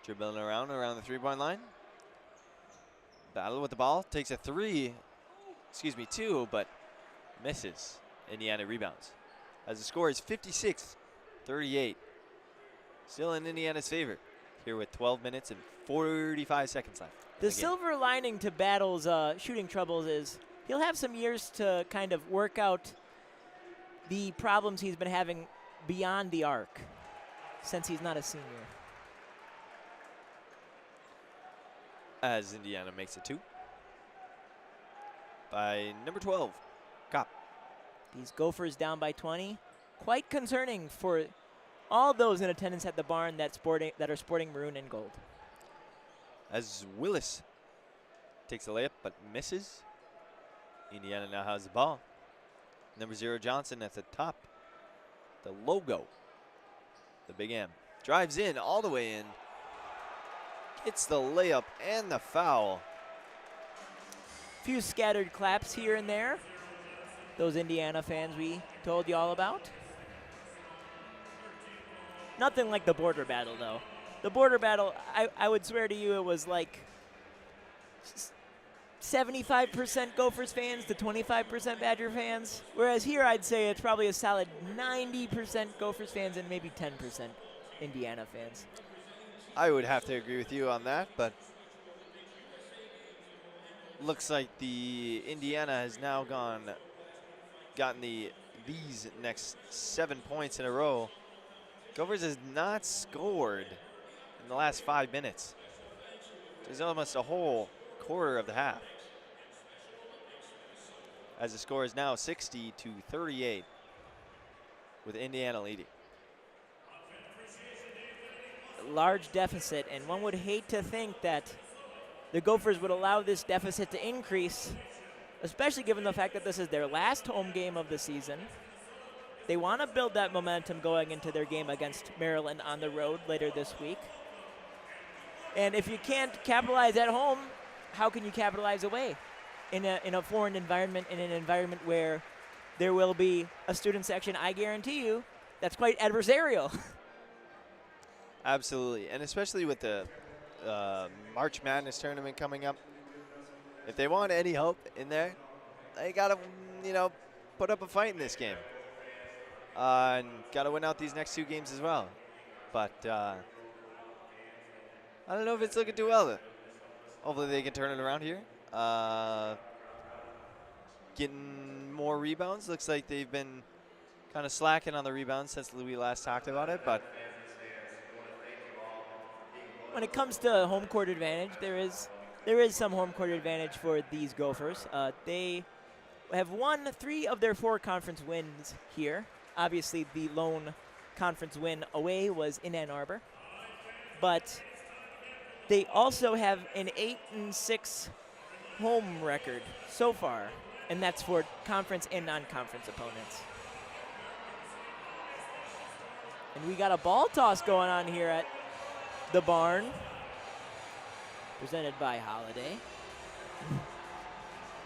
Dribbling around the 3-point line. Battle with the ball, takes a 2, but misses. Indiana rebounds. As the score is 56-38. Still in Indiana's favor here with 12 minutes and 45 seconds left. The silver lining to Battle's shooting troubles is he'll have some years to kind of work out the problems he's been having beyond the arc since he's not a senior. As Indiana makes it 2 by number 12, Kopp. These Gophers down by 20. Quite concerning for all those in attendance at the barn that are sporting maroon and gold. As Willis takes a layup but misses. Indiana now has the ball. Number 0 Johnson at the top. The logo. The big M. Drives in all the way in. Gets the layup and the foul. Few scattered claps here and there. Those Indiana fans we told you all about. Nothing like the border battle, though. The border battle, I would swear to you, it was like 75% Gophers fans to 25% Badger fans. Whereas here, I'd say it's probably a solid 90% Gophers fans and maybe 10% Indiana fans. I would have to agree with you on that, but looks like the Indiana has now gotten these next 7 points in a row. Gophers has not scored in the last 5 minutes. There's almost a whole quarter of the half. As the score is now 60-38 with Indiana leading. Large deficit, and one would hate to think that the Gophers would allow this deficit to increase, especially given the fact that this is their last home game of the season. They want to build that momentum going into their game against Maryland on the road later this week. And if you can't capitalize at home, how can you capitalize away? In a foreign environment, in an environment where there will be a student section, I guarantee you, that's quite adversarial. Absolutely, and especially with the March Madness tournament coming up, if they want any hope in there, they gotta, put up a fight in this game, and gotta win out these next 2 games as well. But I don't know if it's looking too well. Hopefully they can turn it around here. Getting more rebounds. Looks like they've been kind of slacking on the rebounds since we last talked about it, but when it comes to home court advantage, there is some home court advantage for these Gophers. They have won 3 of their 4 conference wins here. Obviously, the lone conference win away was in Ann Arbor, but they also have an 8-6 home record so far, and that's for conference and non-conference opponents. And we got a ball toss going on here at the barn, presented by Holiday.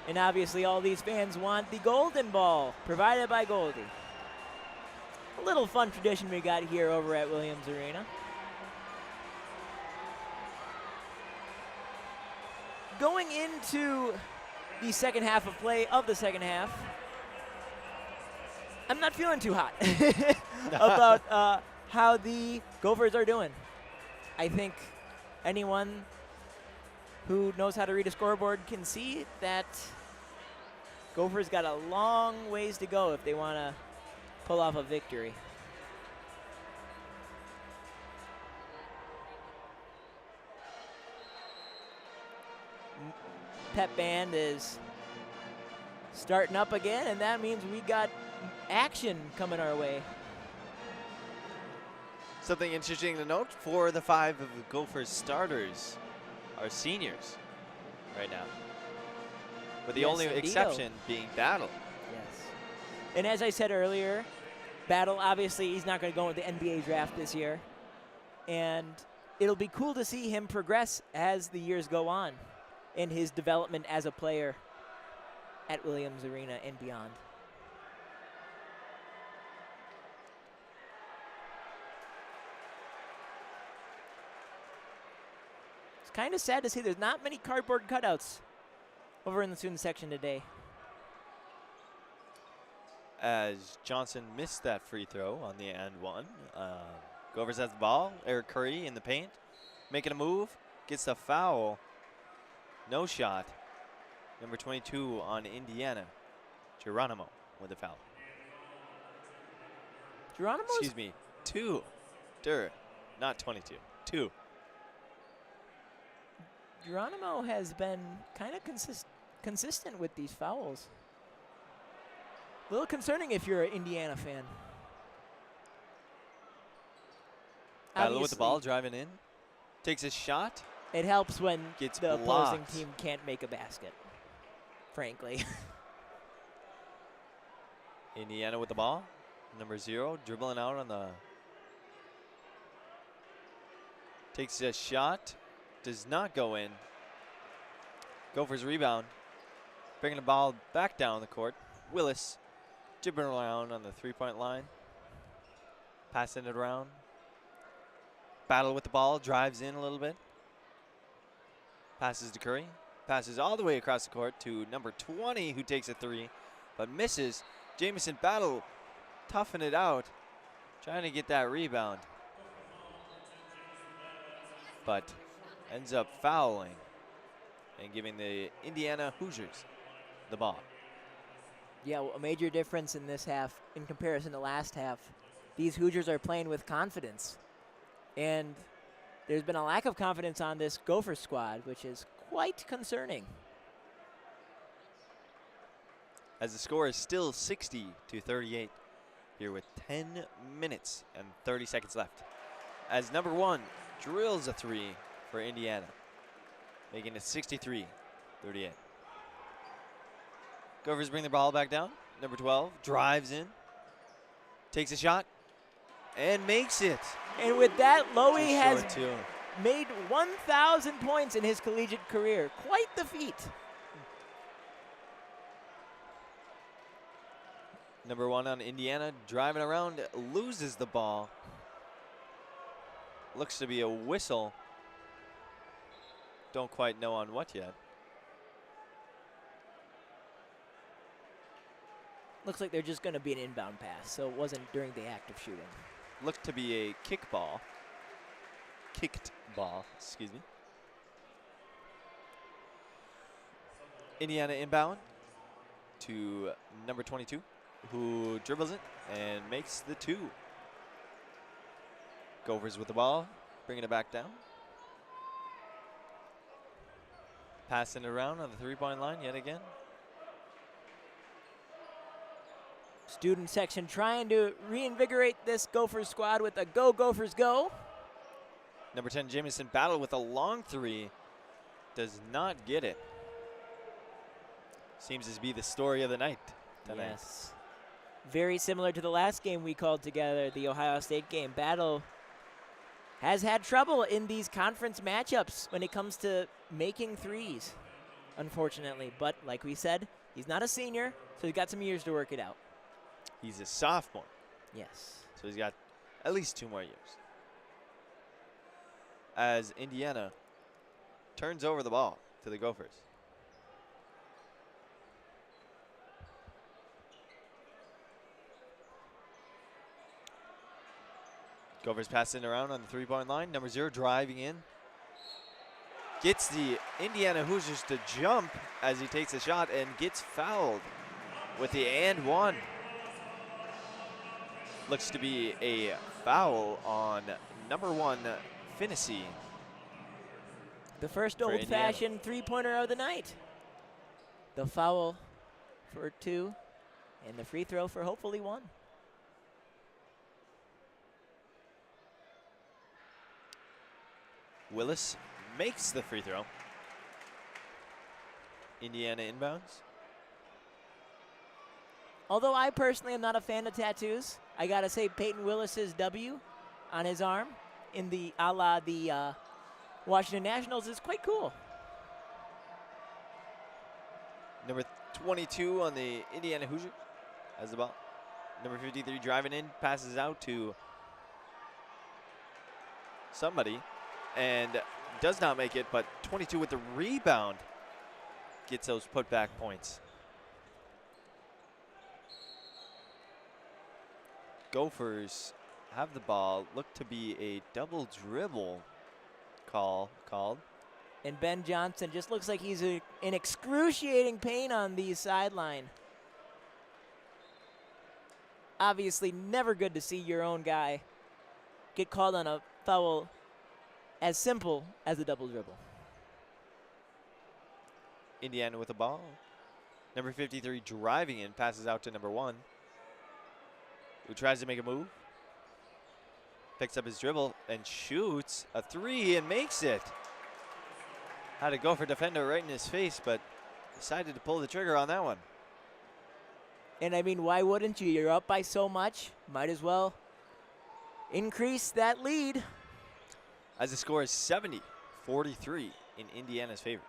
And obviously all these fans want the golden ball, provided by Goldie. A little fun tradition we got here over at Williams Arena. Going into the second half of play of the second half, I'm not feeling too hot about how the Gophers are doing. I think anyone who knows how to read a scoreboard can see that Gophers got a long ways to go if they want to pull off a victory. Pep band is starting up again, and that means we got action coming our way. something interesting to note, 4 of the 5 of the Gophers starters are seniors right now, with the only exception being Battle. Yes. And as I said earlier, Battle, obviously, he's not going to go into the NBA draft this year. And it'll be cool to see him progress as the years go on in his development as a player at Williams Arena and beyond. It's kind of sad to see there's not many cardboard cutouts over in the student section today. As Johnson missed that free throw on the and one. Gophers has the ball. Eric Curry in the paint, making a move, gets the foul. No shot. Number 22 on Indiana, Geronimo with the foul. Geronimo? Excuse me, 2. Not 22. 2. Geronimo has been kind of consistent with these fouls. A little concerning if you're an Indiana fan. Battle with the ball, driving in. Takes a shot. It helps when Gets the blocked. opposing team can't make a basket, frankly. Indiana with the ball. Number 0, dribbling out on the... Takes a shot. Does not go in. Gophers rebound. Bringing the ball back down the court. Willis dribbling around on the three-point line. Passing it around. Battle with the ball. Drives in a little bit. Passes to Curry. Passes all the way across the court to number 20, who takes a 3, but misses. Jamison Battle toughing it out, trying to get that rebound, but ends up fouling. and giving the Indiana Hoosiers the ball. Yeah, well, a major difference in this half in comparison to last half. These Hoosiers are playing with confidence. And there's been a lack of confidence on this Gopher squad, which is quite concerning. As the score is still 60-38 here with 10 minutes and 30 seconds left. As number 1 drills a 3 for Indiana, making it 63-38. Gophers bring the ball back down. Number 12 drives in, takes a shot, and makes it. And with that, Lowy Too has short, too. made 1,000 points in his collegiate career. Quite the feat. Number 1 on Indiana, driving around, loses the ball. Looks to be a whistle. Don't quite know on what yet. Looks like they're just going to be an inbound pass, so it wasn't during the act of shooting. Looked to be a kick ball. Kicked ball, excuse me. Indiana inbound to number 22, who dribbles it and makes the 2. Gophers with the ball, bringing it back down. Passing it around on the 3-point line yet again. Student section trying to reinvigorate this Gophers squad with a Go Gophers Go. Number 10, Jamison battled with a long 3. Does not get it. Seems to be the story of the night tonight. Yes. Very similar to the last game we called together, the Ohio State game. Battle has had trouble in these conference matchups when it comes to making threes, unfortunately. But like we said, he's not a senior, so he's got some years to work it out. He's a sophomore, Yes. so he's got at least 2 more years. As Indiana turns over the ball to the Gophers. Gophers passing around on the 3-point line. Number 0 driving in. Gets the Indiana Hoosiers to jump as he takes a shot and gets fouled with the and 1. Looks to be a foul on number 1, Finney. The first For old-fashioned three-pointer of the night. The foul for 2 and the free throw for hopefully 1. Willis makes the free throw. Indiana inbounds. Although I personally am not a fan of tattoos, I gotta say Peyton Willis's W on his arm in the a la the Washington Nationals is quite cool. Number 22 on the Indiana Hoosiers has the ball. Number 53 driving in, passes out to somebody and does not make it, but 22 with the rebound gets those putback points. Gophers have the ball. Look to be a double dribble called. And Ben Johnson just looks like he's in excruciating pain on the sideline. Obviously never good to see your own guy get called on a foul as simple as a double dribble. Indiana with the ball. Number 53 driving in, passes out to number 1, who tries to make a move. Picks up his dribble and shoots a 3 and makes it. Had a Gopher defender right in his face, but decided to pull the trigger on that one. And I mean, why wouldn't you? You're up by so much. Might as well increase that lead. As the score is 70-43 in Indiana's favor.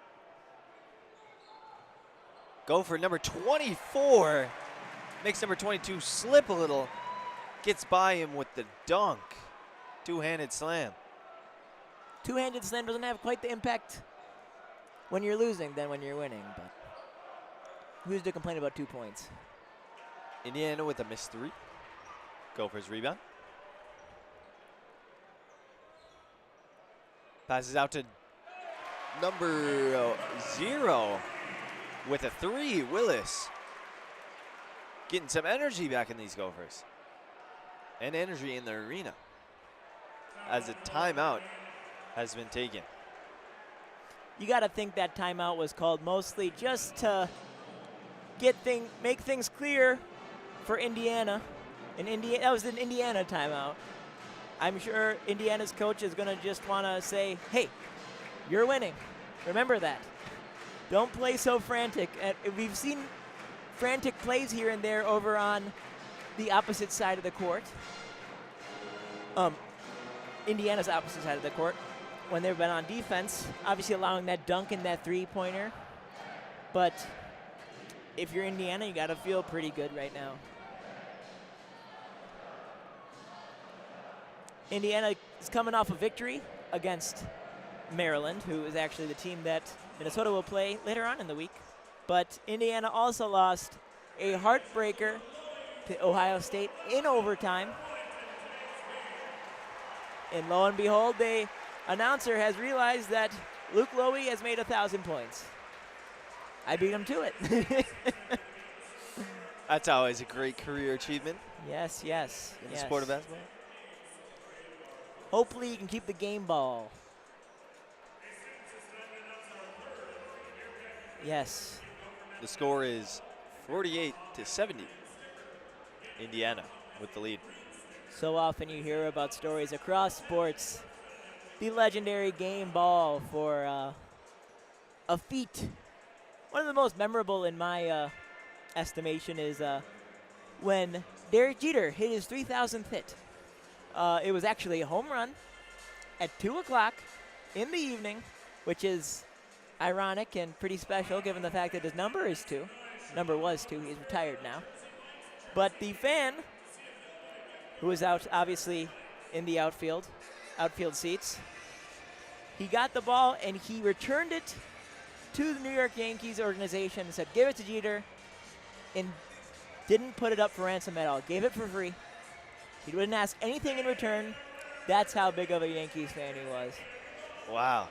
Gopher number 24 makes number 22 slip a little. Gets by him with the dunk. Two-handed slam. Two-handed slam doesn't have quite the impact when you're losing than when you're winning, but who's to complain about 2 points? Indiana with a missed 3. Gophers rebound. Passes out to number 0 with a 3, Willis. Getting some energy back in these Gophers. And energy in the arena. As a timeout has been taken. You got to think that timeout was called mostly just to make things clear for Indiana. That was an Indiana timeout. I'm sure Indiana's coach is going to just want to say, hey, you're winning. Remember that. Don't play so frantic. We've seen frantic plays here and there over on the opposite side of the court. Indiana's opposite side of the court when they've been on defense, obviously allowing that dunk and that three-pointer. But if you're Indiana, you got to feel pretty good right now. Indiana is coming off a victory against Maryland, who is actually the team that Minnesota will play later on in the week. But Indiana also lost a heartbreaker to Ohio State in overtime. And lo and behold, the announcer has realized that Luke Lowy has made 1,000 points. I beat him to it. That's always a great career achievement. Yes, yes. In the sport of basketball. Hopefully you can keep the game ball. Yes. The score is 48-70. Indiana with the lead. So often you hear about stories across sports. The legendary game ball for a feat. One of the most memorable in my estimation is when Derek Jeter hit his 3,000th hit. It was actually a home run at 2 o'clock in the evening, which is ironic and pretty special given the fact that his number is 2. Number was 2. He's retired now. But the fan, who was out obviously in the outfield seats, he got the ball and he returned it to the New York Yankees organization and said, give it to Jeter, and didn't put it up for ransom at all. Gave it for free. He didn't ask anything in return. That's how big of a Yankees fan he was. Wow.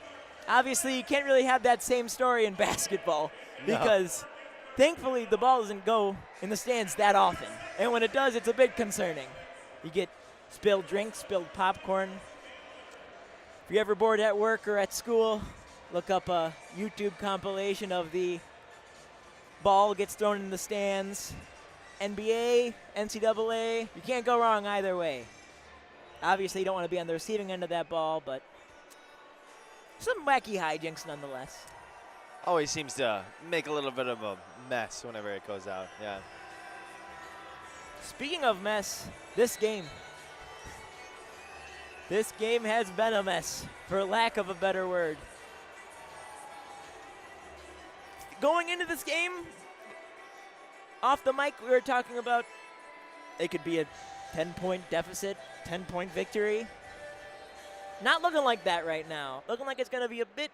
Obviously, you can't really have that same story in basketball because thankfully the ball doesn't go in the stands that often. And when it does, it's a bit concerning. You get spilled drinks, spilled popcorn. If you're ever bored at work or at school, look up a YouTube compilation of the ball gets thrown in the stands. NBA, NCAA, you can't go wrong either way. Obviously, you don't want to be on the receiving end of that ball, but some wacky hijinks nonetheless. Always seems to make a little bit of a mess whenever it goes out, yeah. Speaking of mess, this game has been a mess, for lack of a better word. Going into this game, off the mic, we were talking about it could be a 10-point deficit, 10-point victory. Not looking like that right now. Looking like it's going to be a bit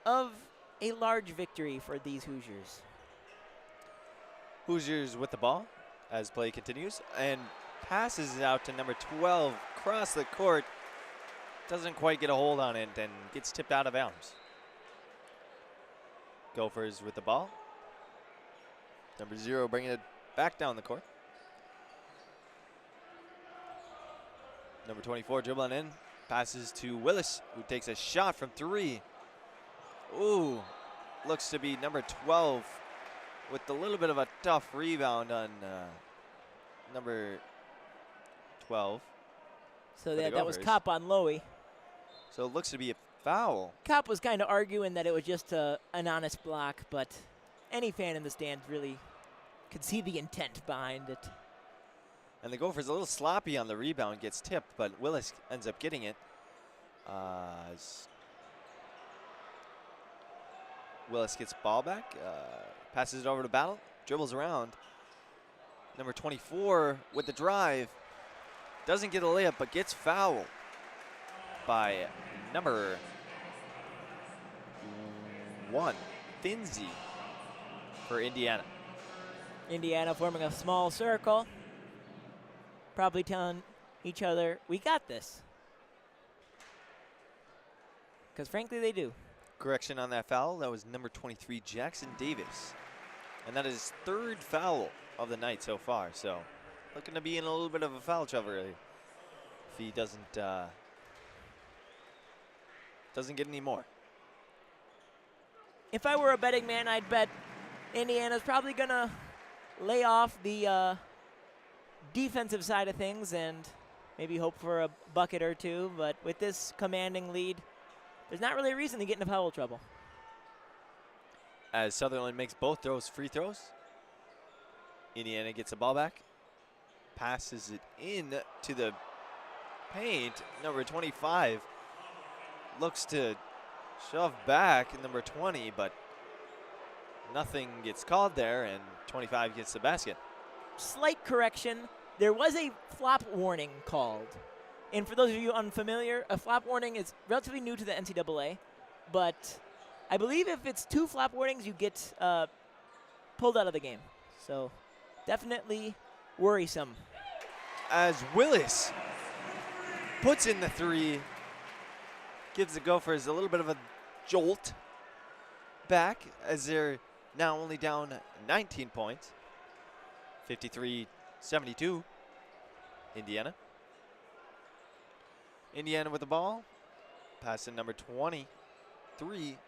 of a large victory for these Hoosiers. Hoosiers with the ball as play continues and passes it out to number 12 across the court. Doesn't quite get a hold on it and gets tipped out of bounds. Gophers with the ball. Number 0 bringing it back down the court. Number 24 dribbling in. Passes to Willis, who takes a shot from 3. Ooh, looks to be number 12 with a little bit of a tough rebound on number 12. So that was Kopp on Lowy. So it looks to be a foul. Kopp was kind of arguing that it was just an honest block, but any fan in the stands really could see the intent behind it. And the Gophers a little sloppy on the rebound, gets tipped, but Willis ends up getting it. Willis gets ball back, passes it over to Battle, dribbles around. Number 24 with the drive, doesn't get a layup, but gets fouled by number 1, Finzi, for Indiana. Indiana forming a small circle. Probably telling each other, we got this. Because frankly, they do. correction on that foul. That was number 23, Jackson Davis. And that is his 3rd foul of the night so far. So looking to be in a little bit of a foul trouble if he doesn't get any more. If I were a betting man, I'd bet Indiana's probably going to lay off the defensive side of things and maybe hope for a bucket or two. But with this commanding lead, there's not really a reason to get into foul trouble. As Sutherland makes both those free throws, Indiana gets the ball back, passes it in to the paint. Number 25 looks to shove back number 20, but nothing gets called there, and 25 gets the basket. Slight correction. There was a flop warning called. And for those of you unfamiliar, a flop warning is relatively new to the NCAA, but I believe if it's 2 flop warnings, you get pulled out of the game. So definitely worrisome. As Willis puts in the 3, gives the Gophers a little bit of a jolt back as they're now only down 19 points. 53-72, Indiana. Indiana with the ball. Pass to number 23.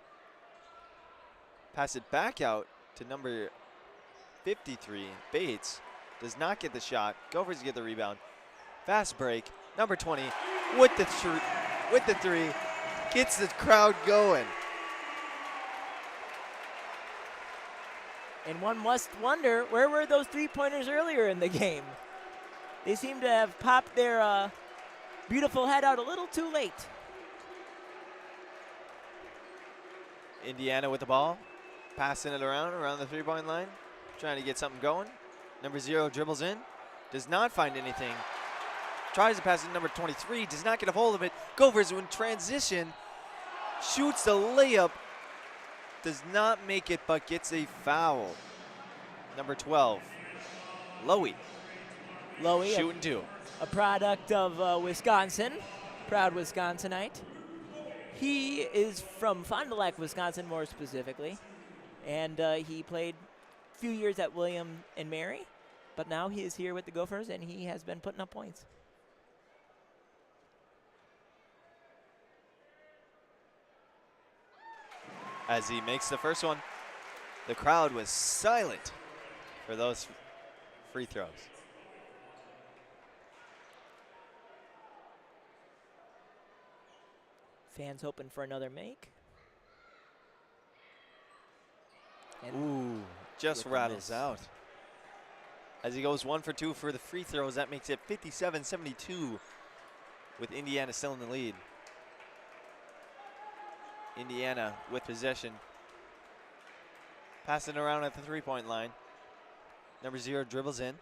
Pass it back out to number 53, Bates. Does not get the shot. Gophers get the rebound. Fast break. Number 20 with the 3. Gets the crowd going. And one must wonder, where were those 3-pointers earlier in the game? They seem to have popped their beautiful head out a little too late. Indiana with the ball. Passing it around the 3-point line. Trying to get something going. Number 0 dribbles in. Does not find anything. Tries to pass it to number 23. Does not get a hold of it. Gophers in transition. Shoots the layup. Does not make it, but gets a foul. Number 12, Lowy. Shooting 2. A product of Wisconsin. Proud Wisconsinite. He is from Fond du Lac, Wisconsin, more specifically. And he played a few years at William and Mary. But now he is here with the Gophers, and he has been putting up points. As he makes the first one, the crowd was silent for those free throws. Fans hoping for another make. And Ooh, just with a rattles miss. out. As he goes 1 for 2 for the free throws, that makes it 57-72 with Indiana still in the lead. Indiana with possession. Passing around at the 3-point line. Number 0 dribbles in.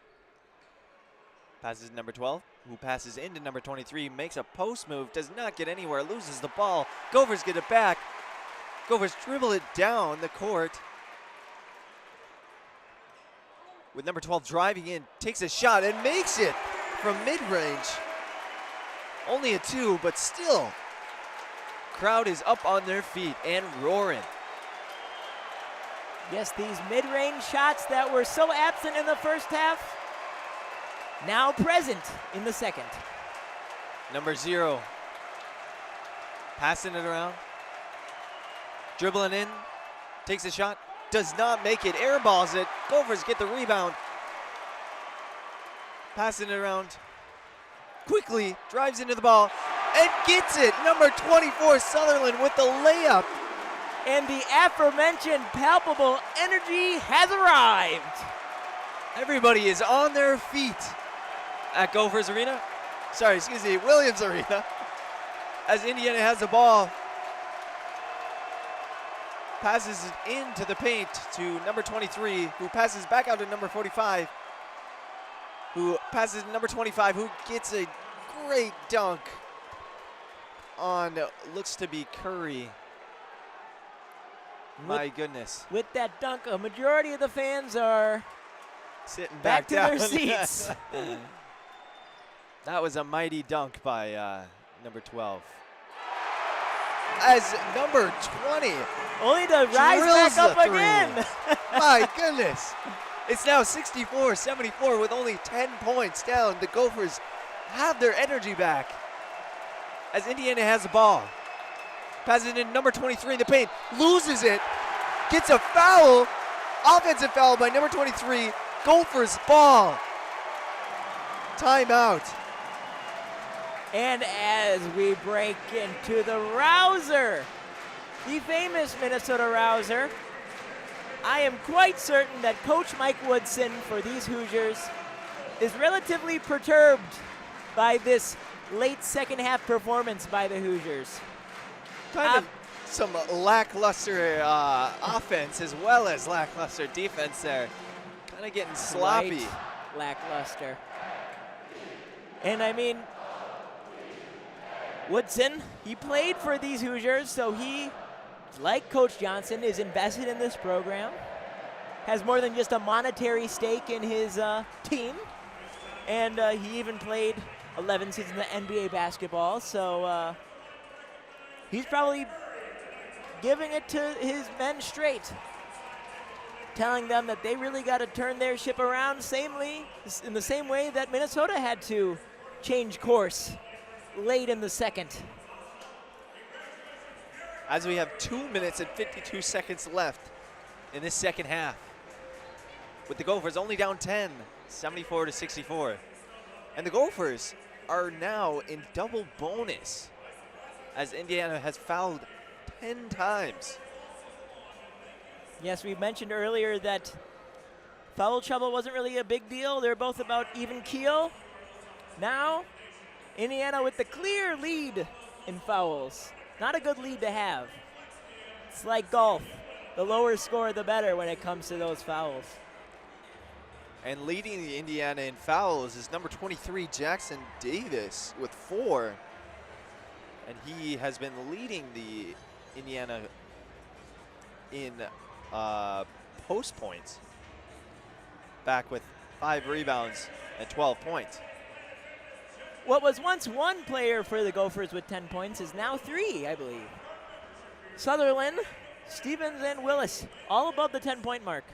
Passes to number 12, who passes into number 23, makes a post move, does not get anywhere, loses the ball. Gophers get it back. Gophers dribble it down the court. With number 12 driving in, takes a shot and makes it from mid-range. Only a 2, but still. Crowd is up on their feet and roaring. yes, these mid-range shots that were so absent in the first half, now present in the second. Number 0, passing it around, dribbling in, takes a shot, does not make it, airballs it. Gophers get the rebound. Passing it around, quickly drives into the ball and gets it. Number 24, Sutherland with the layup. And the aforementioned palpable energy has arrived. Everybody is on their feet at Gophers Arena. Sorry, excuse me, Williams Arena. As Indiana has the ball. Passes it into the paint to number 23, who passes back out to number 45, who passes to number 25, who gets a great dunk on, looks to be Curry. My goodness. With that dunk, a majority of the fans are Sitting back to their down. seats. That was a mighty dunk by number 12. as number 20 Only to rise drills back up the three. again. My goodness. It's now 64-74 with only 10 points down. The Gophers have their energy back as Indiana has the ball. Passes it in number 23 in the paint, loses it, gets a foul, offensive foul by number 23, Gophers ball. Timeout. And as we break into the Rouser, the famous Minnesota Rouser, I am quite certain that Coach Mike Woodson for these Hoosiers is relatively perturbed by this late second half performance by the Hoosiers. Kind of some lackluster offense as well as lackluster defense there. Kind of getting sloppy. Quite lackluster. And I mean, Woodson, he played for these Hoosiers, so he, like Coach Johnson, is invested in this program, has more than just a monetary stake in his team, and he even played 11 seasons of NBA basketball, so he's probably giving it to his men straight, telling them that they really got to turn their ship around in the same way that Minnesota had to change course late in the second. As we have 2 minutes and 52 seconds left in this second half, with the Gophers only down 10, 74-64. And the Gophers are now in double bonus as Indiana has fouled 10 times. Yes, we mentioned earlier that foul trouble wasn't really a big deal. They're both about even keel. Now, Indiana with the clear lead in fouls. Not a good lead to have. It's like golf. The lower score, the better when it comes to those fouls. And leading the Indiana in fouls is number 23, Jackson Davis, with 4. And he has been leading the Indiana in post points, back with 5 rebounds and 12 points. What was once one player for the Gophers with 10 points is now 3, I believe. Sutherland, Stevens, and Willis, all above the 10-point mark.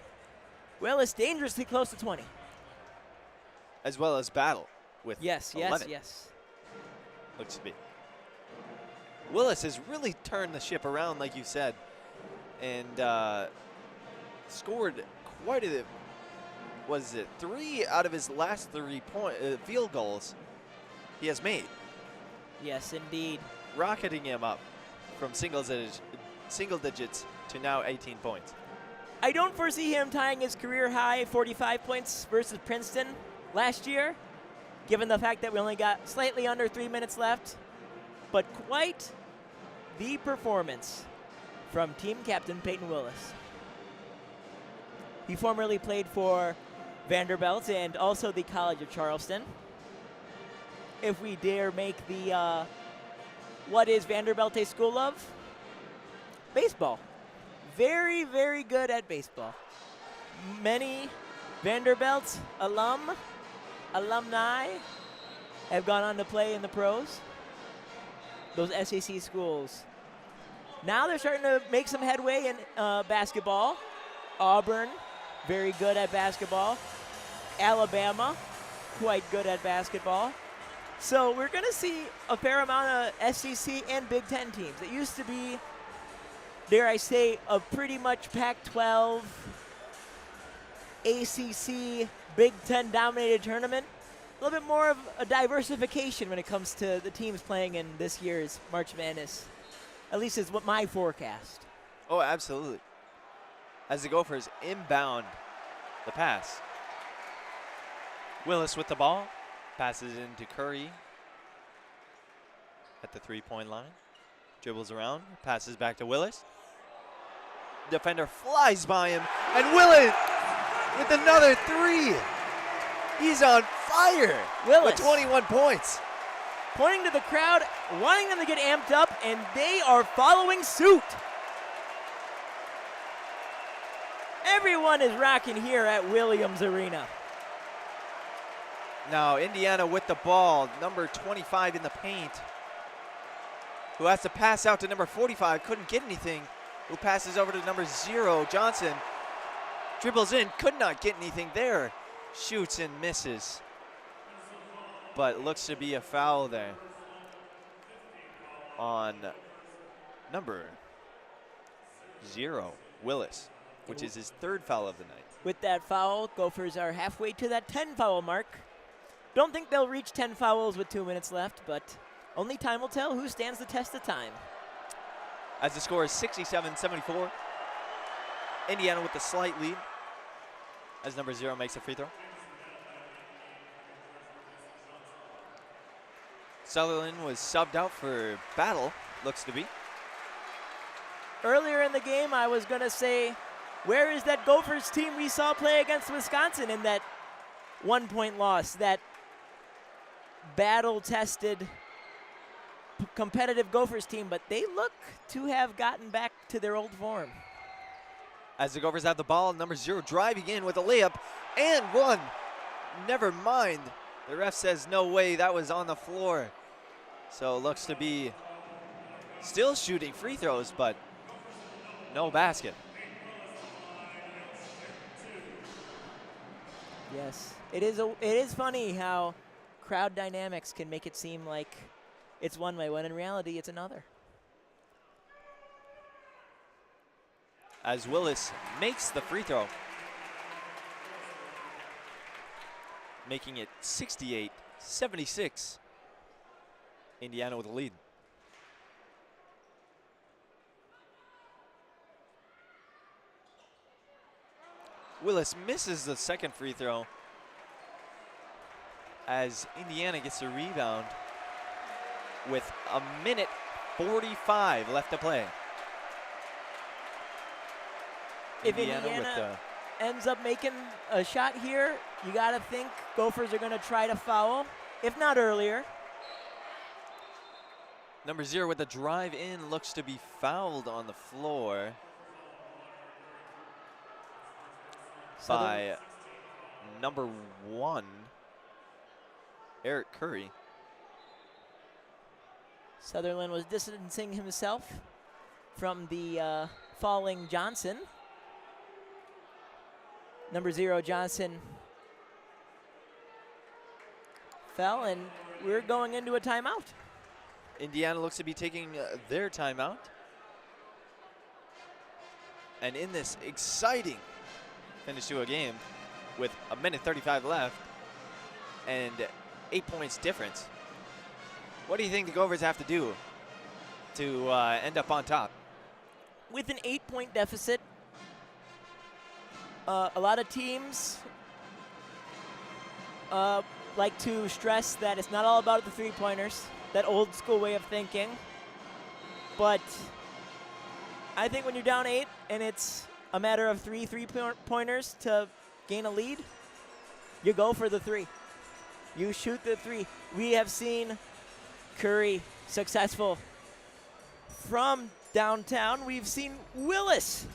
Willis dangerously close to 20. As well as Battle with Yes, 11. yes. Looks to be. Willis has really turned the ship around, like you said, and scored quite a, 3 out of his last 3 field goals he has made. Yes, indeed. Rocketing him up from single digits to now 18 points. I don't foresee him tying his career high 45 points versus Princeton last year, given the fact that we only got slightly under 3 minutes left, but quite the performance from team captain Peyton Willis. He formerly played for Vanderbilt and also the College of Charleston. If we dare make the what is Vanderbilt a school of? Baseball. Very, very good at baseball. Many Vanderbilt alumni have gone on to play in the pros. Those SEC schools. Now they're starting to make some headway in basketball. Auburn, very good at basketball. Alabama, quite good at basketball. So we're going to see a fair amount of SEC and Big Ten teams. It used to be, dare I say, a pretty much Pac-12, ACC, Big Ten dominated tournament. A little bit more of a diversification when it comes to the teams playing in this year's March Madness. At least is what my forecast. Oh, absolutely. As the Gophers inbound the pass. Willis with the ball. Passes into Curry at the 3-point line. Dribbles around. Passes back to Willis. Defender flies by him. And Willis with another 3. He's on fire. Willis with 21 points. Pointing to the crowd, wanting them to get amped up, and they are following suit. Everyone is rocking here at Williams Arena. Now Indiana with the ball, number 25 in the paint. who has to pass out to number 45, couldn't get anything, who passes over to number 0, Johnson. Dribbles in, could not get anything there. Shoots and misses. But looks to be a foul there on number 0, Willis, which is his 3rd foul of the night. With that foul, Gophers are halfway to that 10 foul mark. Don't think they'll reach 10 fouls with 2 minutes left, but only time will tell who stands the test of time. As the score is 67-74, Indiana with the slight lead as number 0 makes a free throw. Sutherland was subbed out for Battle, looks to be. Earlier in the game, I was going to say, where is that Gophers team we saw play against Wisconsin in that 1-point loss, that battle-tested competitive Gophers team, but they look to have gotten back to their old form. As the Gophers have the ball, number 0 driving in with a layup and one. Never mind. The ref says no way, that was on the floor. So it looks to be still shooting free throws, but no basket. Yes, it is funny how crowd dynamics can make it seem like it's one way, when in reality it's another. As Willis makes the free throw, making it 68-76. Indiana with a lead. Willis misses the second free throw as Indiana gets a rebound with 1:45 left to play. If Indiana ends up making a shot here, you got to think Gophers are going to try to foul, if not earlier. Number 0 with the drive in looks to be fouled on the floor by number 1, Eric Curry. Sutherland was distancing himself from the falling Johnson. Number 0, Johnson, fell, and we're going into a timeout. Indiana looks to be taking their timeout. And in this exciting finish to a game with 1:35 left and 8 points difference, what do you think the Gophers have to do to end up on top? With an 8-point deficit, a lot of teams like to stress that it's not all about the three-pointers, that old school way of thinking. But I think when you're down 8 and it's a matter of three-pointers to gain a lead, you go for the 3. You shoot the 3. We have seen Curry successful from downtown. We've seen Willis,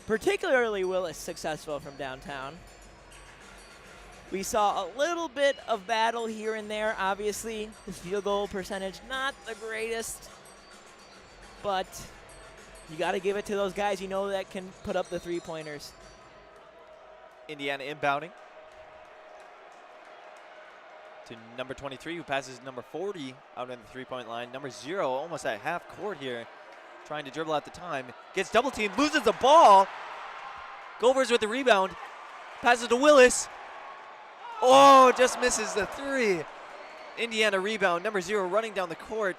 particularly Willis, successful from downtown. We saw a little bit of battle here and there. Obviously, the field goal percentage not the greatest, but you got to give it to those guys you know that can put up the three-pointers. Indiana inbounding to number 23, who passes number 40 out on the three-point line. Number 0 almost at half court here, trying to dribble at the time. Gets double teamed, loses the ball. Gophers with the rebound, passes to Willis. Oh, just misses the 3. Indiana rebound, number 0 running down the court,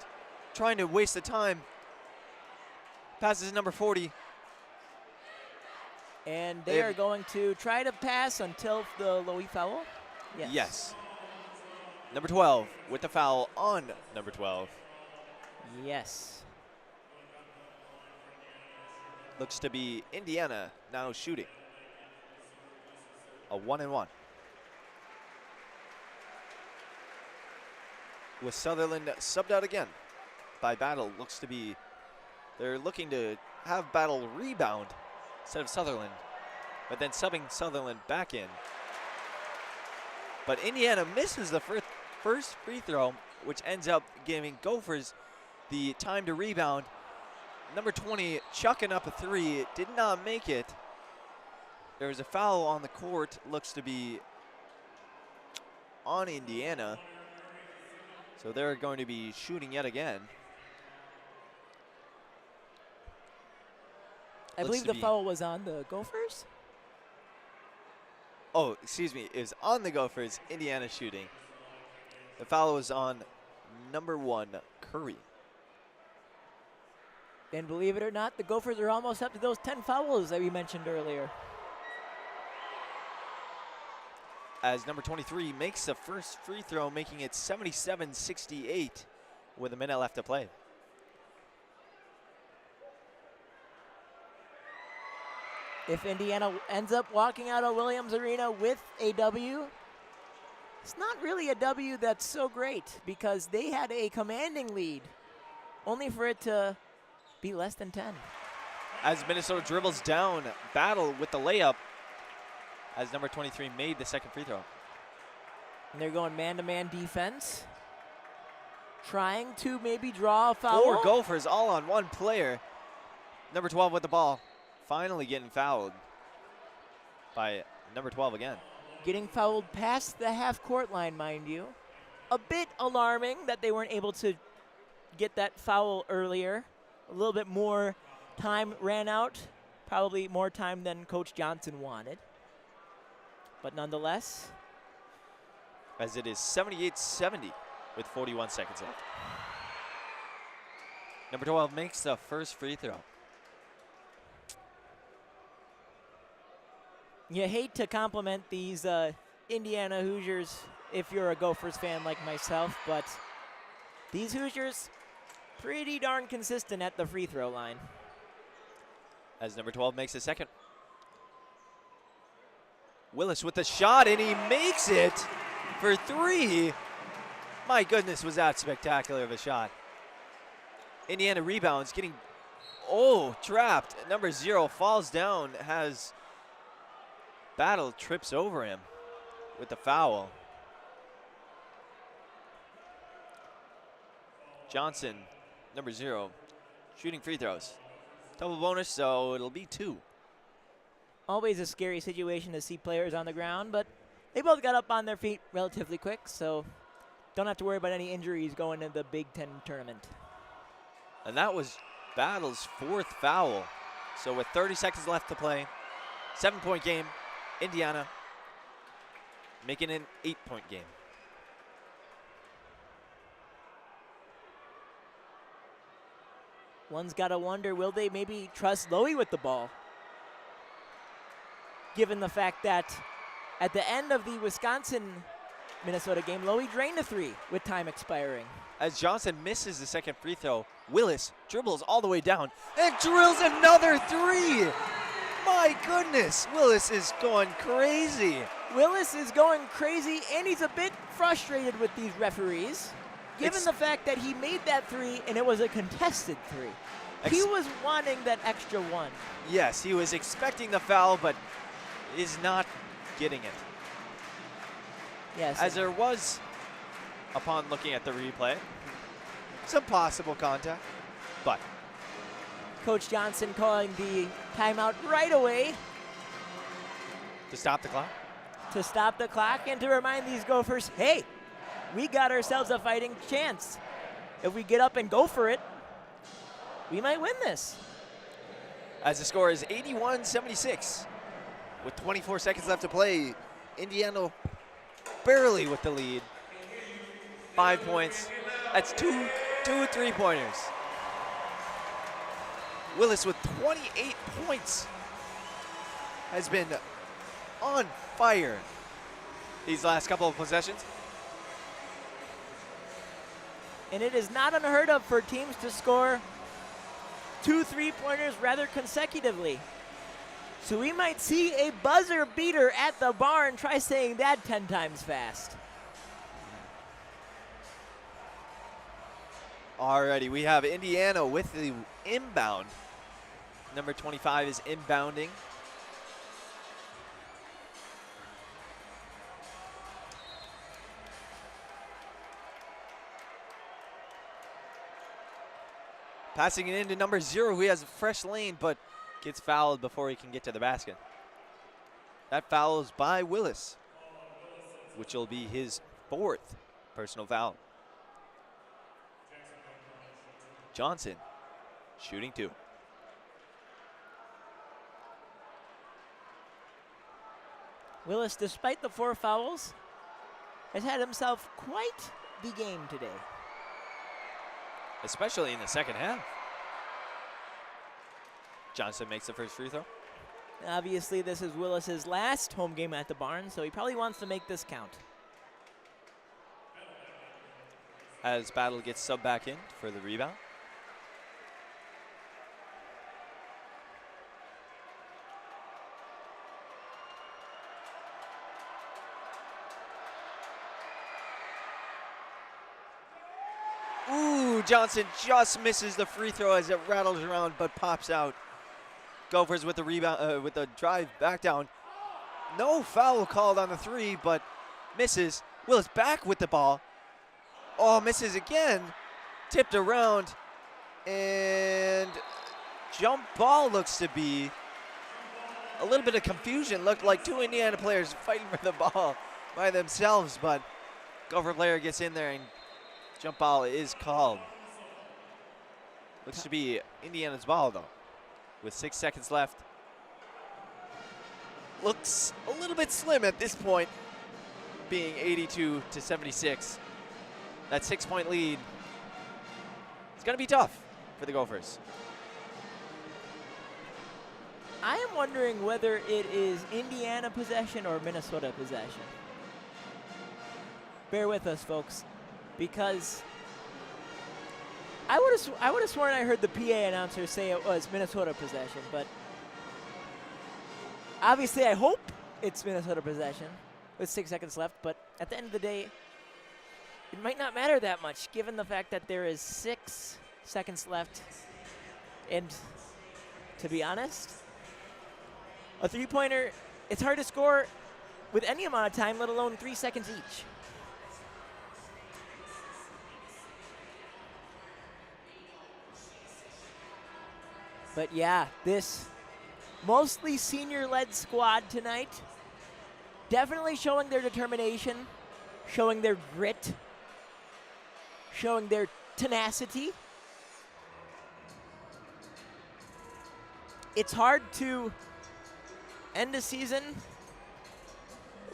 trying to waste the time. Passes to number 40. And they are going to try to pass until the Lowy foul? Yes. Yes. Number 12 with the foul on number 12. Yes. Looks to be Indiana now shooting a 1-and-1. With Sutherland subbed out again by Battle. Looks to be they're looking to have Battle rebound instead of Sutherland, but then subbing Sutherland back in. But Indiana misses the first free throw, which ends up giving Gophers the time to rebound. Number 20 chucking up a three, did not make it. There was a foul on the court, looks to be on Indiana. So they're going to be shooting yet again. I believe the foul was on the Gophers. Oh, excuse me, it was on the Gophers, Indiana shooting. The foul was on number 1, Curry. And believe it or not, the Gophers are almost up to those 10 fouls that we mentioned earlier. As number 23 makes the first free throw, making it 77-68 with a minute left to play. If Indiana ends up walking out of Williams Arena with a W, it's not really a W that's so great because they had a commanding lead, only for it to be less than 10. As Minnesota dribbles down, Battle with the layup as number 23 made the second free throw. And they're going man-to-man defense, trying to maybe draw a foul. 4 Gophers all on one player. Number 12 with the ball, finally getting fouled by number 12 again. Getting fouled past the half-court line, mind you. A bit alarming that they weren't able to get that foul earlier. A little bit more time ran out, probably more time than Coach Johnson wanted. But nonetheless. As it is 78-70 with 41 seconds left. Number 12 makes the first free throw. You hate to compliment these Indiana Hoosiers if you're a Gophers fan like myself, but these Hoosiers pretty darn consistent at the free throw line. As number 12 makes a second. Willis with the shot, and he makes it for 3. My goodness, was that spectacular of a shot. Indiana rebounds, getting, trapped. Number 0 falls down, has Battle trips over him with the foul. Johnson, number 0, shooting free throws. Double bonus, so it'll be 2. Always a scary situation to see players on the ground, but they both got up on their feet relatively quick, so don't have to worry about any injuries going into the Big Ten tournament. And that was Battle's 4th foul. So with 30 seconds left to play, 7-point game, Indiana making an 8-point game. One's got to wonder, will they maybe trust Lowy with the ball? Given the fact that at the end of the Wisconsin-Minnesota game, Lowy drained a 3 with time expiring. As Johnson misses the second free throw, Willis dribbles all the way down and drills another 3. My goodness, Willis is going crazy. Willis is going crazy, and he's a bit frustrated with these referees, given the fact that he made that 3 and it was a contested 3. He was wanting that extra 1. Yes, he was expecting the foul, but is not getting it. Yes. As there was, upon looking at the replay, some possible contact, but Coach Johnson calling the timeout right away. To stop the clock? To stop the clock and to remind these Gophers, hey, we got ourselves a fighting chance. If we get up and go for it, we might win this. As the score is 81-76. With 24 seconds left to play, Indiana barely with the lead. 5 points. That's two 3-pointers. Willis with 28 points has been on fire these last couple of possessions. And it is not unheard of for teams to score 2 3-pointers rather consecutively. So we might see a buzzer beater at the barn. Try saying that 10 times fast. Alrighty, we have Indiana with the inbound. Number 25 is inbounding. Passing it into number 0, who has a fresh lane, but gets fouled before he can get to the basket. That foul is by Willis, which will be his 4th personal foul. Johnson shooting 2. Willis, despite the 4 fouls, has had himself quite the game today. Especially in the second half. Johnson makes the first free throw. Obviously, this is Willis's last home game at the barn, so he probably wants to make this count. As Battle gets subbed back in for the rebound. Ooh, Johnson just misses the free throw as it rattles around but pops out. Gophers with the rebound, with the drive back down. No foul called on the 3, but misses. Willis back with the ball. Oh, misses again. Tipped around. And jump ball looks to be a little bit of confusion. Looked like 2 Indiana players fighting for the ball by themselves, but Gopher player gets in there and jump ball is called. Looks to be Indiana's ball, though, with 6 seconds left. Looks a little bit slim at this point, being 82-76. That 6-point lead is going to be tough for the Gophers. I am wondering whether it is Indiana possession or Minnesota possession. Bear with us, folks, because I would have sworn I heard the PA announcer say it was Minnesota possession, but obviously I hope it's Minnesota possession with 6 seconds left, but at the end of the day, it might not matter that much given the fact that there is 6 seconds left. And to be honest, a 3-pointer, it's hard to score with any amount of time, let alone 3 seconds each. But yeah, this mostly senior-led squad tonight, definitely showing their determination, showing their grit, showing their tenacity. It's hard to end a season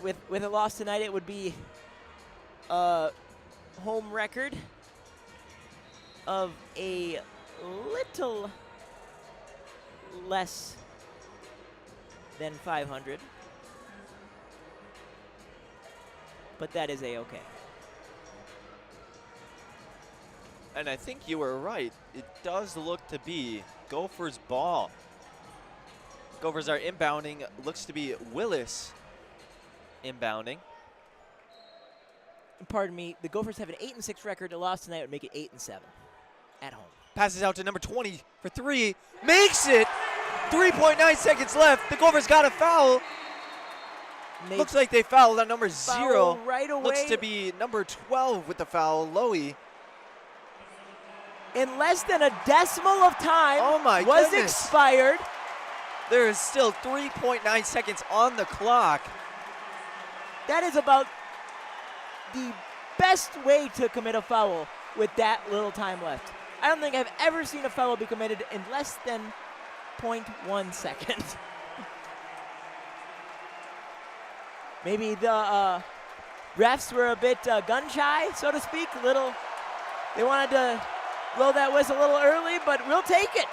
with a loss tonight. It would be a home record of a little less than 500, but that is a-okay. And I think you were right. It does look to be Gophers' ball. Gophers are inbounding. Looks to be Willis inbounding. Pardon me, the Gophers have an 8-6 record. A loss tonight would make it 8-7 at home. Passes out to number 20 for 3. Makes it! 3.9 seconds left. The Gophers got a foul. Looks like they fouled on number 0. Right away. Looks to be number 12 with the foul, Lowy. In less than a decimal of time, Oh my was goodness. expired. There is still 3.9 seconds on the clock. That is about the best way to commit a foul with that little time left. I don't think I've ever seen a foul be committed in less than 0.1 second. Maybe the refs were a bit gun shy, so to speak. They wanted to blow that whistle a little early, but we'll take it.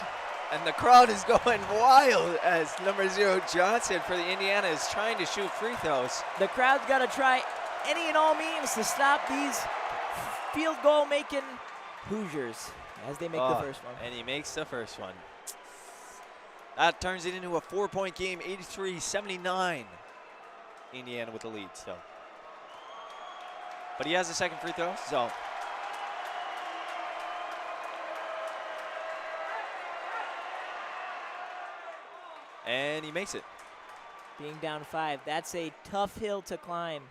And the crowd is going wild as number 0 Johnson for the Indiana is trying to shoot free throws. The crowd's got to try any and all means to stop these field goal making Hoosiers as they make the first one. And he makes the first one. That turns it into a 4-point game, 83-79. Indiana with the lead still. But he has a second free throw, so. And he makes it. Being down 5, that's a tough hill to climb.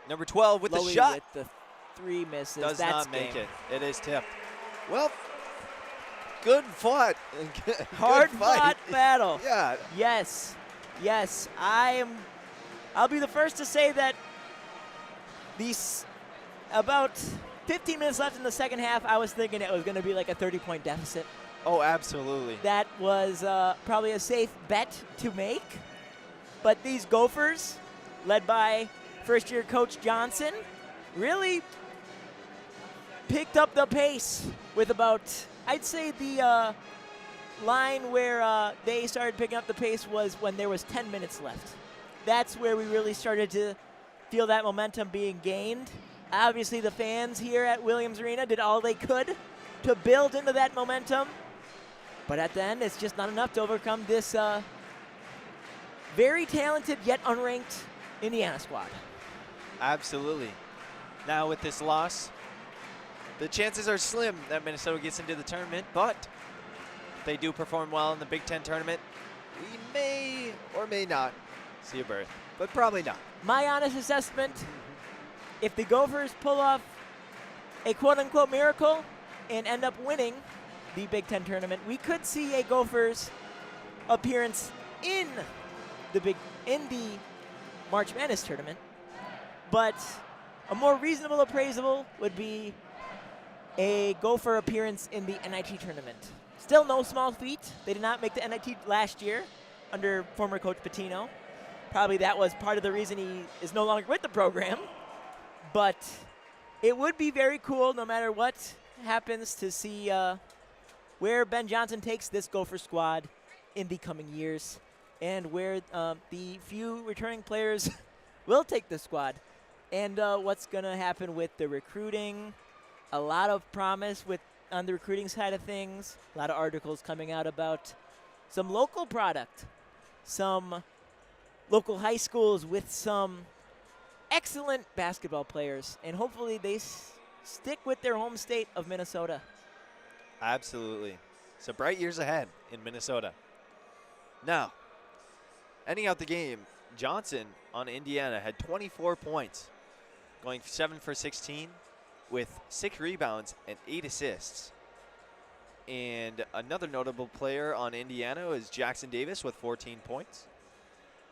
Number 12 with Lowy the shot. with the 3 misses. Does that's not make game. it. It is tipped. Well, good fought. Good Hard fight. fought battle. Yeah. Yes. Yes. I'll be the first to say that these about 15 minutes left in the second half, I was thinking it was going to be like a 30-point deficit. Oh, absolutely. That was probably a safe bet to make. But these Gophers, led by first-year coach Johnson, really picked up the pace with about, I'd say the line where they started picking up the pace was when there was 10 minutes left. That's where we really started to feel that momentum being gained. Obviously, the fans here at Williams Arena did all they could to build into that momentum. But at the end, it's just not enough to overcome this very talented yet unranked Indiana squad. Absolutely. Now with this loss, the chances are slim that Minnesota gets into the tournament, but if they do perform well in the Big Ten tournament, we may or may not see a berth, but probably not. My honest assessment, if the Gophers pull off a quote-unquote miracle and end up winning the Big Ten tournament, we could see a Gophers appearance in the March Madness tournament. But a more reasonable appraisal would be a Gopher appearance in the NIT tournament. Still no small feat. They did not make the NIT last year under former coach Pitino. Probably that was part of the reason he is no longer with the program. But it would be very cool, no matter what happens, to see where Ben Johnson takes this Gopher squad in the coming years, and where the few returning players will take the squad, and what's going to happen with the recruiting. A lot of promise on the recruiting side of things. A lot of articles coming out about some local product, some local high schools with some excellent basketball players, and hopefully they stick with their home state of Minnesota. Absolutely. So bright years ahead in Minnesota. Now, ending out the game, Johnson on Indiana had 24 points, going 7 for 16 with 6 rebounds and 8 assists. And another notable player on Indiana is Jackson Davis with 14 points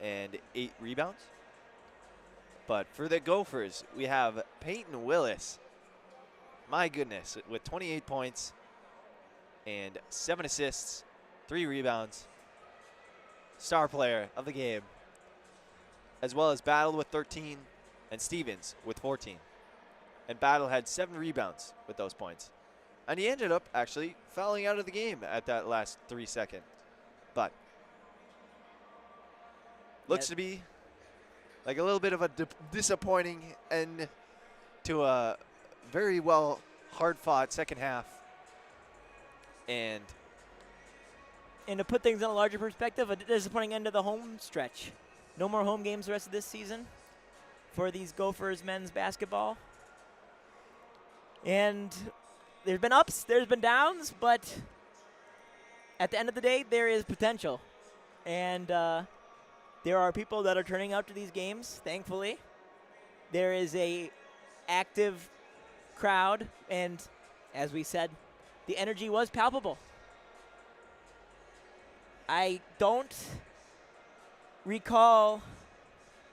and 8 rebounds. But for the Gophers, we have Peyton Willis, my goodness, with 28 points and 7 assists, 3 rebounds, star player of the game, as well as Battle with 13 and Stevens with 14. And Battle had 7 rebounds with those points. And he ended up actually fouling out of the game at that last 3 seconds. But looks to be like a little bit of a disappointing end to a very well hard-fought second half. And to put things in a larger perspective, a disappointing end to the home stretch. No more home games the rest of this season for these Gophers men's basketball. And there's been ups, there's been downs, but at the end of the day, there is potential. And there are people that are turning out to these games, thankfully. There is a active crowd, and as we said, the energy was palpable. I don't recall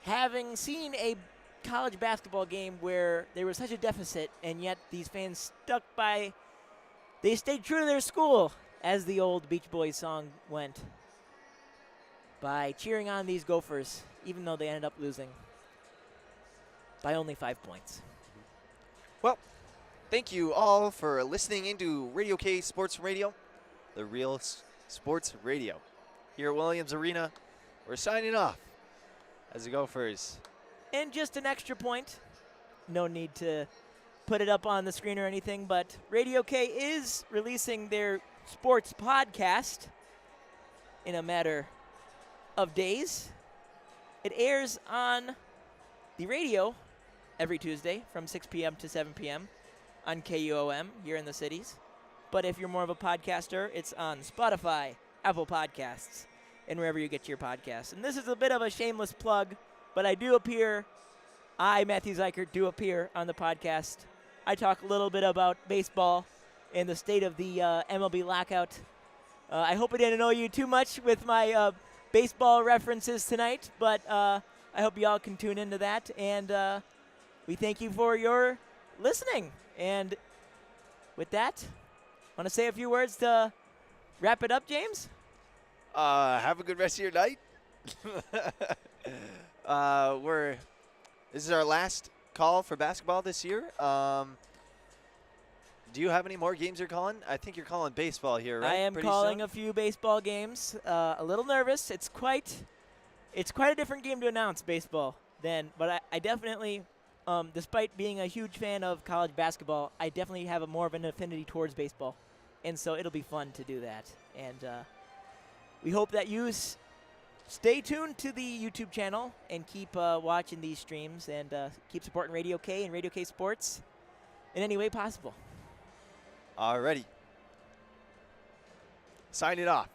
having seen a college basketball game where there was such a deficit, and yet these fans they stayed true to their school, as the old Beach Boys song went, by cheering on these Gophers, even though they ended up losing by only 5 points. well, thank you all for listening into Radio K Sports Radio, the real sports radio. Here at Williams Arena, we're signing off as the Gophers. And just an extra point, no need to put it up on the screen or anything, but Radio K is releasing their sports podcast in a matter of days. It airs on the radio every Tuesday from 6 p.m. to 7 p.m. on KUOM here in the cities. But if you're more of a podcaster, it's on Spotify, Apple Podcasts, and wherever you get your podcasts. And this is a bit of a shameless plug, but I, Matthew Zeichert, do appear on the podcast. I talk a little bit about baseball in the state of the MLB lockout. I hope I didn't annoy you too much with my baseball references tonight, but I hope you all can tune into that. And we thank you for your listening. And with that, want to say a few words to wrap it up, James? Have a good rest of your night. This is our last call for basketball this year. Do you have any more games you're calling? I think you're calling baseball here, right? I am Pretty calling soon? a few baseball games. A little nervous. It's quite a different game to announce, baseball. But I definitely, despite being a huge fan of college basketball, I definitely have more of an affinity towards baseball, and so it'll be fun to do that. And we hope that you stay tuned to the YouTube channel and keep watching these streams and keep supporting Radio K and Radio K Sports in any way possible. Alrighty. Signing off.